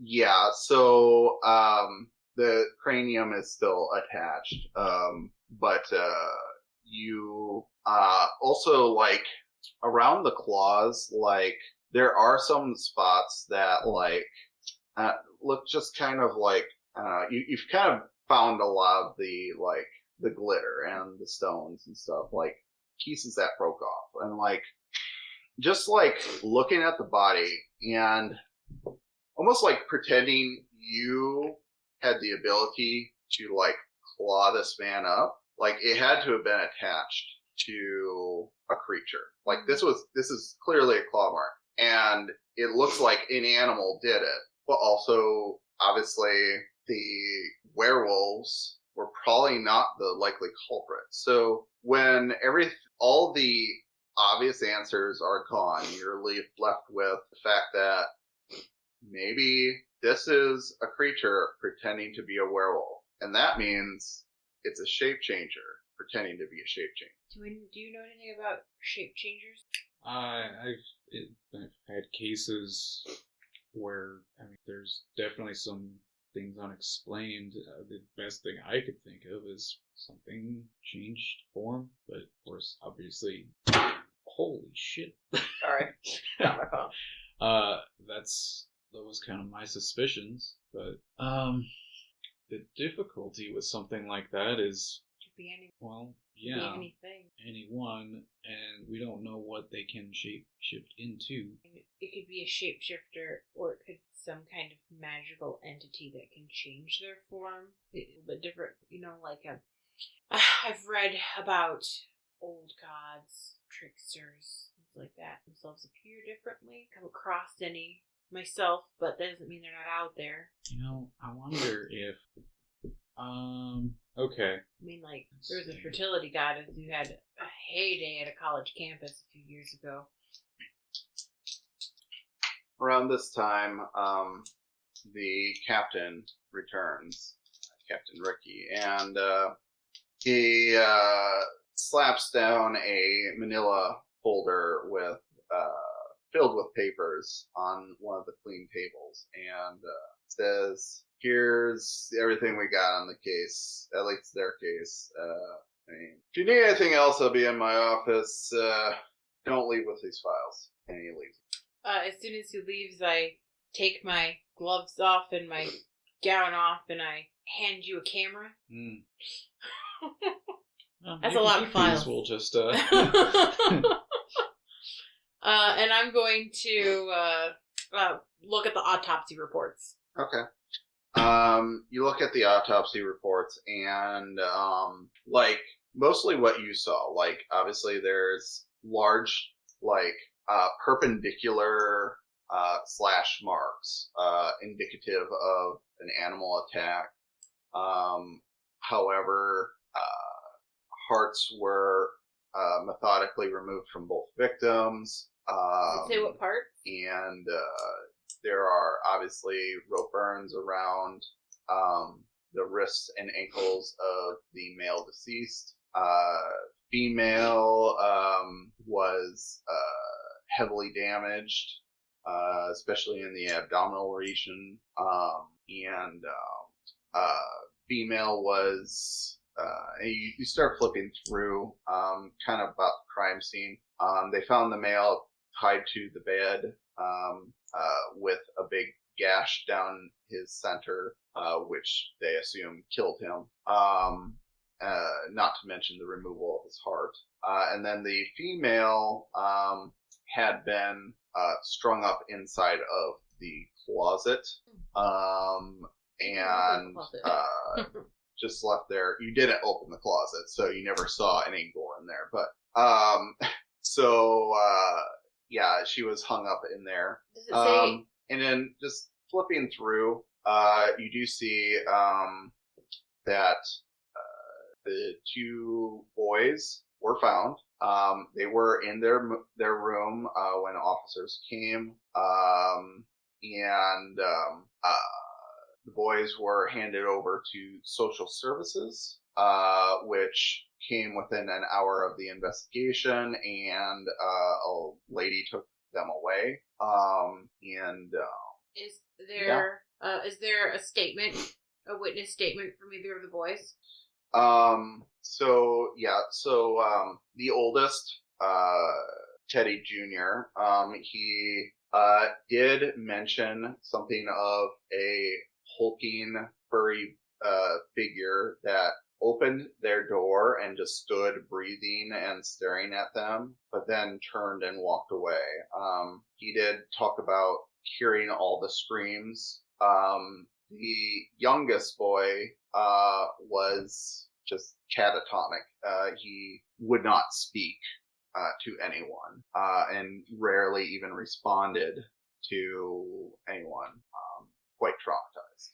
Yeah. So the cranium is still attached, but you also around the claws, like there are some spots that like look just kind of like you've kind of found a lot of the like the glitter and the stones and stuff, like pieces that broke off, and like just like looking at the body and almost like pretending you had the ability to like claw this man up, like it had to have been attached to a creature. Like this is clearly a claw mark, and it looks like an animal did it, but also obviously the werewolves were probably not the likely culprit. So when all the obvious answers are gone, you're left with the fact that maybe this is a creature pretending to be a werewolf, and that means it's a shape changer pretending to be a shape changer. Do you know anything about shape changers? I've had cases where, I mean, there's definitely some things unexplained. The best thing I could think of is something changed form, but of course, obviously, holy shit. Sorry, not my phone. That was kind of my suspicions, but the difficulty with something like that is, Could be any. well, Could be yeah, anything. anyone, and we don't know what they can shift into. It could be a shapeshifter, or it could be some kind of magical entity that can change their form. It's a little bit different, like I've read about old gods, tricksters, things like that. Themselves appear differently. Come across any myself, but that doesn't mean they're not out there. I wonder if, okay. I mean, like, there was a fertility goddess who had a heyday at a college campus a few years ago. Around this time, the captain returns, Captain Ricky, and he slaps down a manila folder with filled with papers on one of the clean tables, and says, "Here's everything we got on the case, at least their case. If you need anything else, I'll be in my office. Don't leave with these files." And he leaves. As soon as he leaves, I take my gloves off and my gown off, and I hand you a camera. That's a lot of files. We'll just and I'm going to look at the autopsy reports. Okay. You look at the autopsy reports, and like mostly what you saw, like obviously there's large like perpendicular slash marks indicative of an animal attack. However, hearts were methodically removed from both victims. Does it say what part? And there are obviously rope burns around the wrists and ankles of the male deceased. Female was heavily damaged, especially in the abdominal region. And female was, you start flipping through kind of about the crime scene. They found the male tied to the bed with a big gash down his center, which they assume killed him. Not to mention the removal of his heart. And then the female had been strung up inside of the closet, and just left there. You didn't open the closet, so you never saw any gore in there. But yeah, she was hung up in there. Does it say? And then just flipping through, you do see that the two boys were found. They were in their room when officers came, and the boys were handed over to social services, which came within an hour of the investigation, and a lady took them away. Is there a statement, a witness statement from either of the boys? So the oldest, Teddy Jr. He did mention something of a hulking furry figure that opened their door and just stood breathing and staring at them, but then turned and walked away. He did talk about hearing all the screams. The youngest boy was just catatonic. He would not speak to anyone and rarely even responded to anyone. Quite traumatized.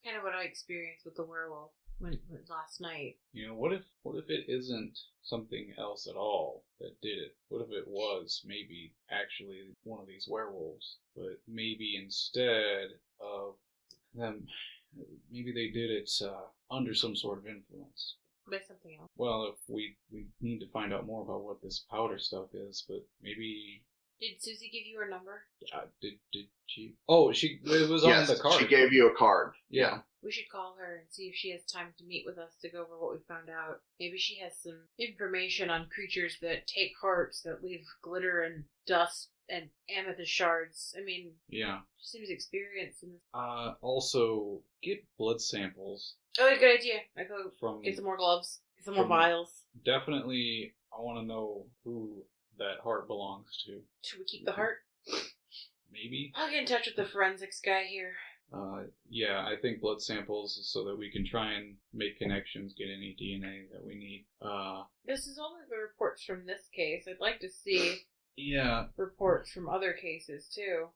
Kind of what I experienced with the werewolf when last night. You know, what if it isn't something else at all that did it? What if it was maybe actually one of these werewolves, but maybe instead of them, maybe they did it under some sort of influence. By something else. Well, if we need to find out more about what this powder stuff is, but maybe. Did Susie give you her number? Did she? Oh, it was Yes, on the card. she gave you a card. Yeah. We should call her and see if she has time to meet with us to go over what we found out. Maybe she has some information on creatures that take hearts, that leave glitter and dust and amethyst shards. I mean, Yeah. she seems experienced in this. Also, get blood samples Oh, good idea. I go from. get some more gloves, get some more from- vials. Definitely, I want to know who that heart belongs to. Should we keep the heart? Maybe. I'll get in touch with the forensics guy here. Yeah, I think blood samples so that we can try and make connections, get any DNA that we need. This is only the reports from this case. I'd like to see Yeah, reports from other cases too.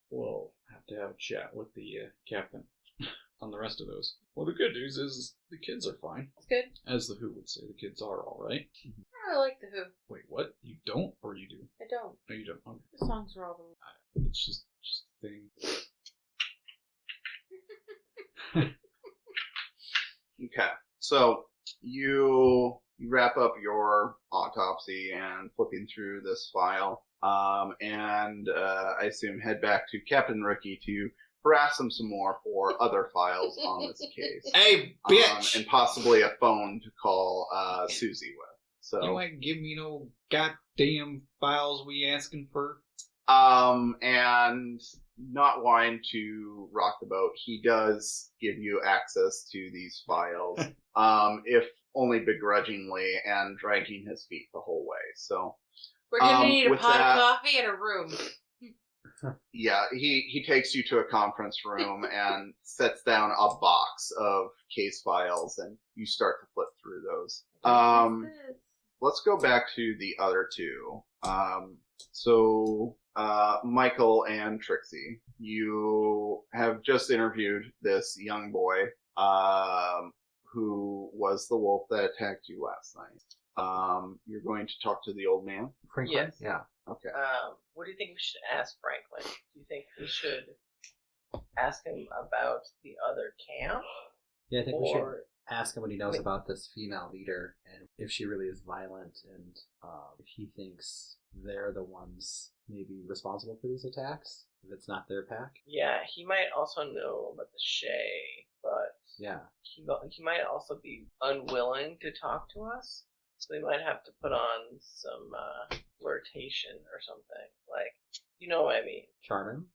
we'll have to have a chat with the captain on the rest of those. Well, the good news is the kids are fine. That's good. As the Who would say, the kids are alright. I really like the Who. Wait, what? You don't? Or you do? I don't. No, you don't. Okay. The songs are all the. It's just a thing. Okay, so you wrap up your autopsy and flipping through this file, and I assume head back to Captain Rookie to harass him some more for other files on this case. Hey, bitch! And possibly a phone to call Susie with. You So, ain't give me no goddamn files we asking for. and not wanting to rock the boat, he does give you access to these files, if only begrudgingly, and dragging his feet the whole way. So, We're gonna need a with pot that- of coffee and a room. yeah, he takes you to a conference room and sets down a box of case files, and you start to flip through those. Let's go back to the other two. So, Michael and Trixi, you have just interviewed this young boy, who was the wolf that attacked you last night. You're going to talk to the old man? Franklin? Yes. Yeah. Okay. What do you think we should ask Franklin? Do you think we should ask him about the other camp? Yeah, I think we should Or ask him what he knows about this female leader and if she really is violent and if he thinks they're the ones maybe responsible for these attacks, if it's not their pack. yeah, he might also know about the Shay, but Yeah. he might also be unwilling to talk to us. So they might have to put on some flirtation or something. Like, you know what I mean? Charming?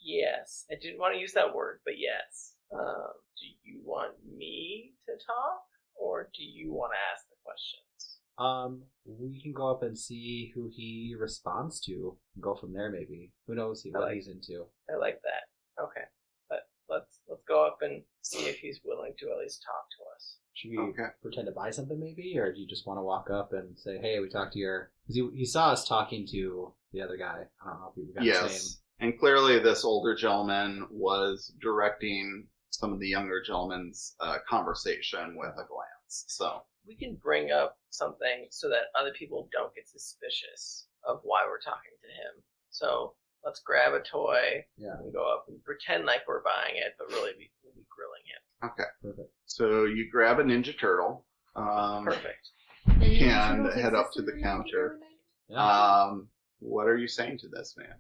Yes. I didn't want to use that word, but yes. Do you want me to talk, or do you want to ask the questions? We can go up and see who he responds to and go from there maybe. Who knows what he's into. I like that. Okay. But let's go up and see if he's willing to at least talk to us. Should we Okay. pretend to buy something maybe? Or do you just want to walk up and say, hey, we talked to your... Because he saw us talking to the other guy. I don't know if we got his name. Yes. And clearly this older gentleman was directing some of the younger gentlemen's conversation with a glance. So, We can bring up something so that other people don't get suspicious of why we're talking to him. So let's grab a toy Yeah. and go up and pretend like we're buying it, but really we'll be grilling him. okay. Perfect. So you grab a Ninja Turtle. Perfect. And head up to the counter. Yeah. What are you saying to this man?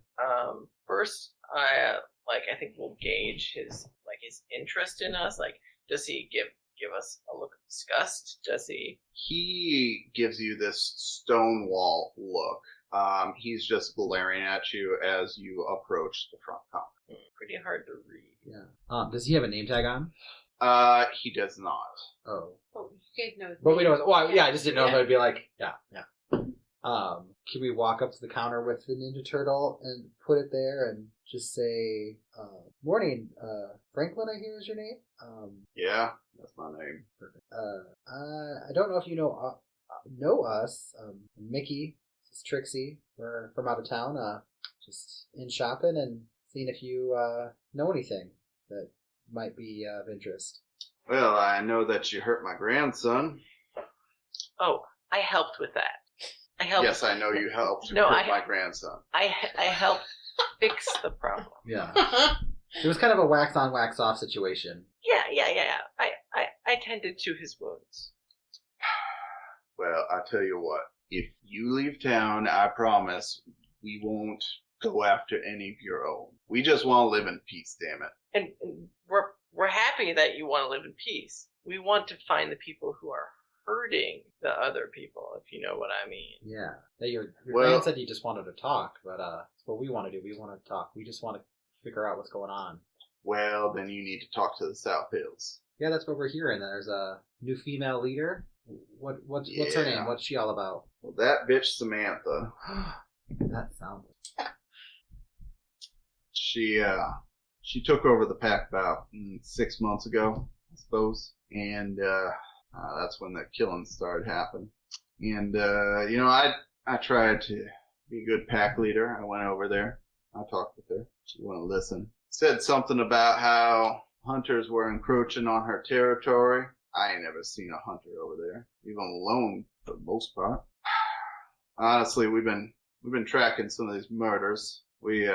First, I think we'll gauge his interest in us. Like, does he give us a look of disgust? Does he? He gives you this stonewall look, He's just glaring at you as you approach the front counter. Pretty hard to read. Yeah. Does he have a name tag on? He does not. Oh. Oh, you guys know his But we name. know. Well, yeah, I just didn't know if Yeah. it would be like, yeah. Can we walk up to the counter with the Ninja Turtle and put it there and just say, "Morning, Franklin, I hear is your name." Yeah, that's my name. Perfect. I don't know if you know us. Mickey, this is Trixie. We're from out of town. Just in shopping and seeing if you know anything that might be of interest. Well, I know that you hurt my grandson. Oh, I helped with that. I helped. Yes, I know you helped No, hurt I- my grandson. I helped fix the problem. Yeah. It was kind of a wax on, wax off situation. Yeah. I tended to his wounds. Well, I tell you what. If you leave town, I promise we won't go after any of your own. We just want to live in peace, damn it. And we're happy that you want to live in peace. We want to find the people who are hurting the other people, if you know what I mean. Yeah. Your Well- grand said he just wanted to talk, but it's what we want to do. We want to talk. We just want to figure out what's going on. Well, then you need to talk to the South Hills. Yeah, that's what we're hearing. There's a new female leader. What's her Yeah. name? What's she all about? Well, that bitch Samantha, That sounds. she took over the pack about 6 months ago, I suppose, and that's when the killings started happening. And I tried to be a good pack leader. I went over there. I talked with her. She wouldn't listen. Said something about how hunters were encroaching on her territory. I ain't never seen a hunter over there, even alone for the most part. Honestly, we've been tracking some of these murders. We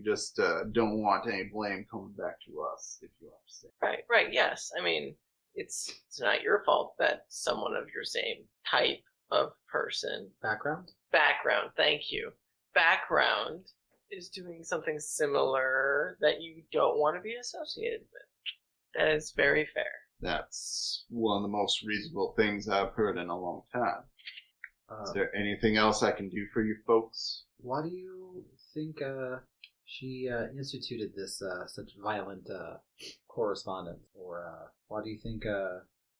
just don't want any blame coming back to us, if you understand. Right, yes. I mean, it's not your fault that someone of your same type of person, Background? thank you, background is doing something similar that you don't want to be associated with. That is very fair. That's one of the most reasonable things I've heard in a long time. Is Uh, there anything else I can do for you folks? why do you think she instituted this such violent correspondence? Or why do you think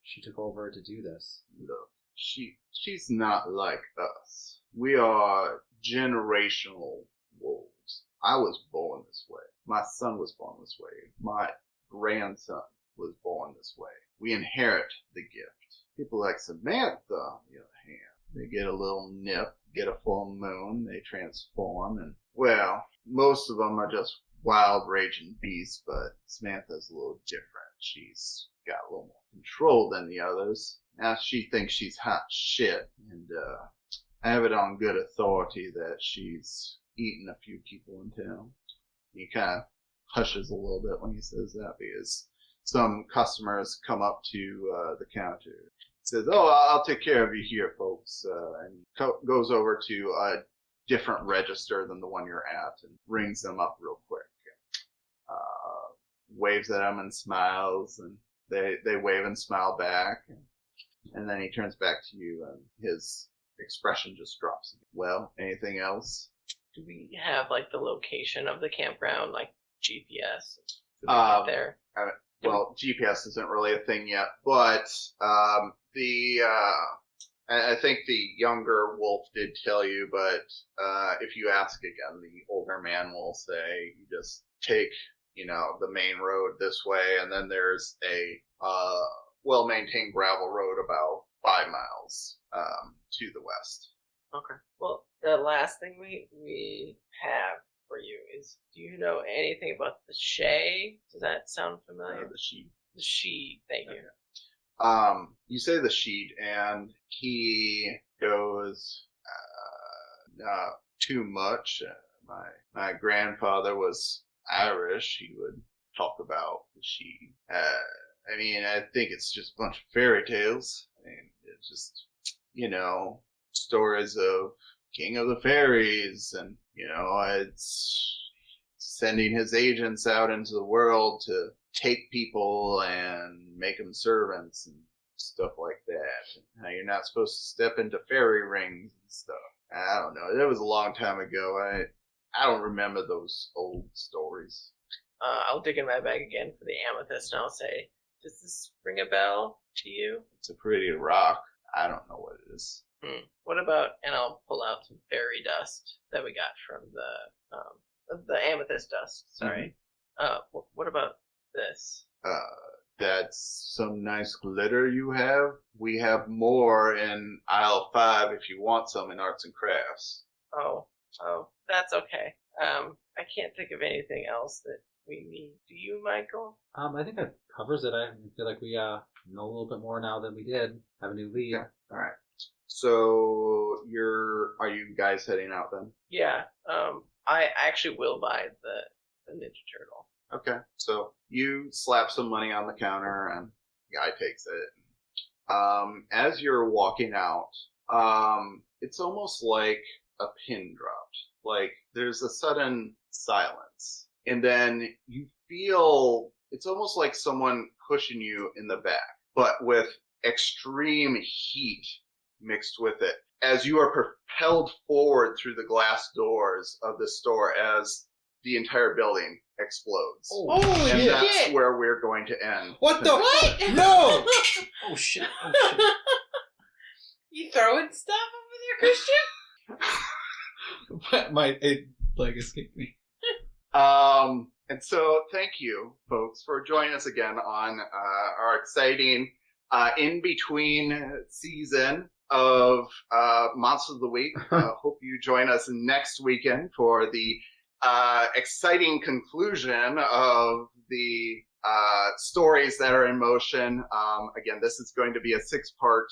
she took over to do this? Look, she's not like us. We are generational wolves. I was born this way. My son was born this way. My grandson was born this way. We inherit the gift. People like Samantha, on the other hand, they get a little nip, get a full moon, they transform, and, well, most of them are just wild, raging beasts, but Samantha's a little different. She's got a little more control than the others. Now she thinks she's hot shit, and I have it on good authority that she's eaten a few people in town. He kind of hushes a little bit when he says that because some customers come up to the counter. Says, "Oh, I'll take care of you here, folks," and he goes over to a different register than the one you're at and rings them up real quick. Waves at them and smiles, and they wave and smile back, and then he turns back to you, and his expression just drops. Well, anything else? Do we have like the location of the campground, like GPS? Could we Um, get there? Well, GPS isn't really a thing yet, but I think the younger wolf did tell you, but if you ask again, the older man will say you just take, the main road this way, and then there's a well-maintained gravel road about 5 miles to the west. Okay. Well, the last thing we have for you is, do you know anything about the Shay? Does that sound familiar? The sheep. The She. Thank you. You say the sheet, and he goes, not too much. My grandfather was Irish. He would talk about the sheet. I think it's just a bunch of fairy tales. It's just, stories of King of the Fairies, and, it's sending his agents out into the world to take people and make them servants and stuff like that. And how you're not supposed to step into fairy rings and stuff. I don't know. It was a long time ago. I don't remember those old stories. I'll dig in my bag again for the amethyst, and I'll say, "Does this ring a bell to you?" It's a pretty rock. I don't know what it is. What about? And I'll pull out some fairy dust that we got from the amethyst dust. Sorry. What about this? That's some nice glitter you have. We have more in aisle 5 if you want some in arts and crafts. Oh, that's okay. I can't think of anything else that we need. Do you, Michael? I think that covers it. I feel like we know a little bit more now than we did. Have a new lead. Yeah. All right. So are you guys heading out then? Yeah. I actually will buy the Ninja Turtle. Okay. So you slap some money on the counter and the guy takes it. As you're walking out, it's almost like a pin dropped. Like there's a sudden silence. And then you feel it's almost like someone pushing you in the back, but with extreme heat mixed with it as you are propelled forward through the glass doors of the store as the entire building explodes. Oh, and shit. that's where we're going to end. What the? What? No! Oh shit! Oh shit! You throwing stuff over there, Christian? It escaped me. And so thank you, folks, for joining us again on our exciting in-between season of Monster of the Week. Hope you join us next weekend for the exciting conclusion of the stories that are in motion. Again, this is going to be a 6-part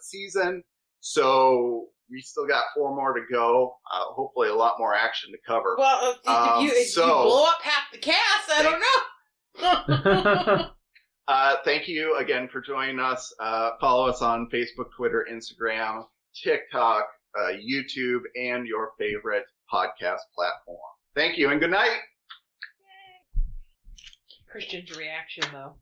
season, so we still got 4 more to go. Hopefully a lot more action to cover. Well, if you blow up half the cast, I don't know. Thank you again for joining us. Follow us on Facebook, Twitter, Instagram, TikTok, YouTube, and your favorite podcast platform. Thank you and good night. Christian's reaction, though.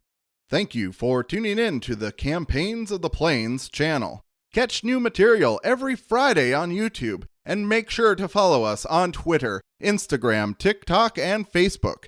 Thank you for tuning in to the Campaigns of the Plains channel. Catch new material every Friday on YouTube, and make sure to follow us on Twitter, Instagram, TikTok, and Facebook.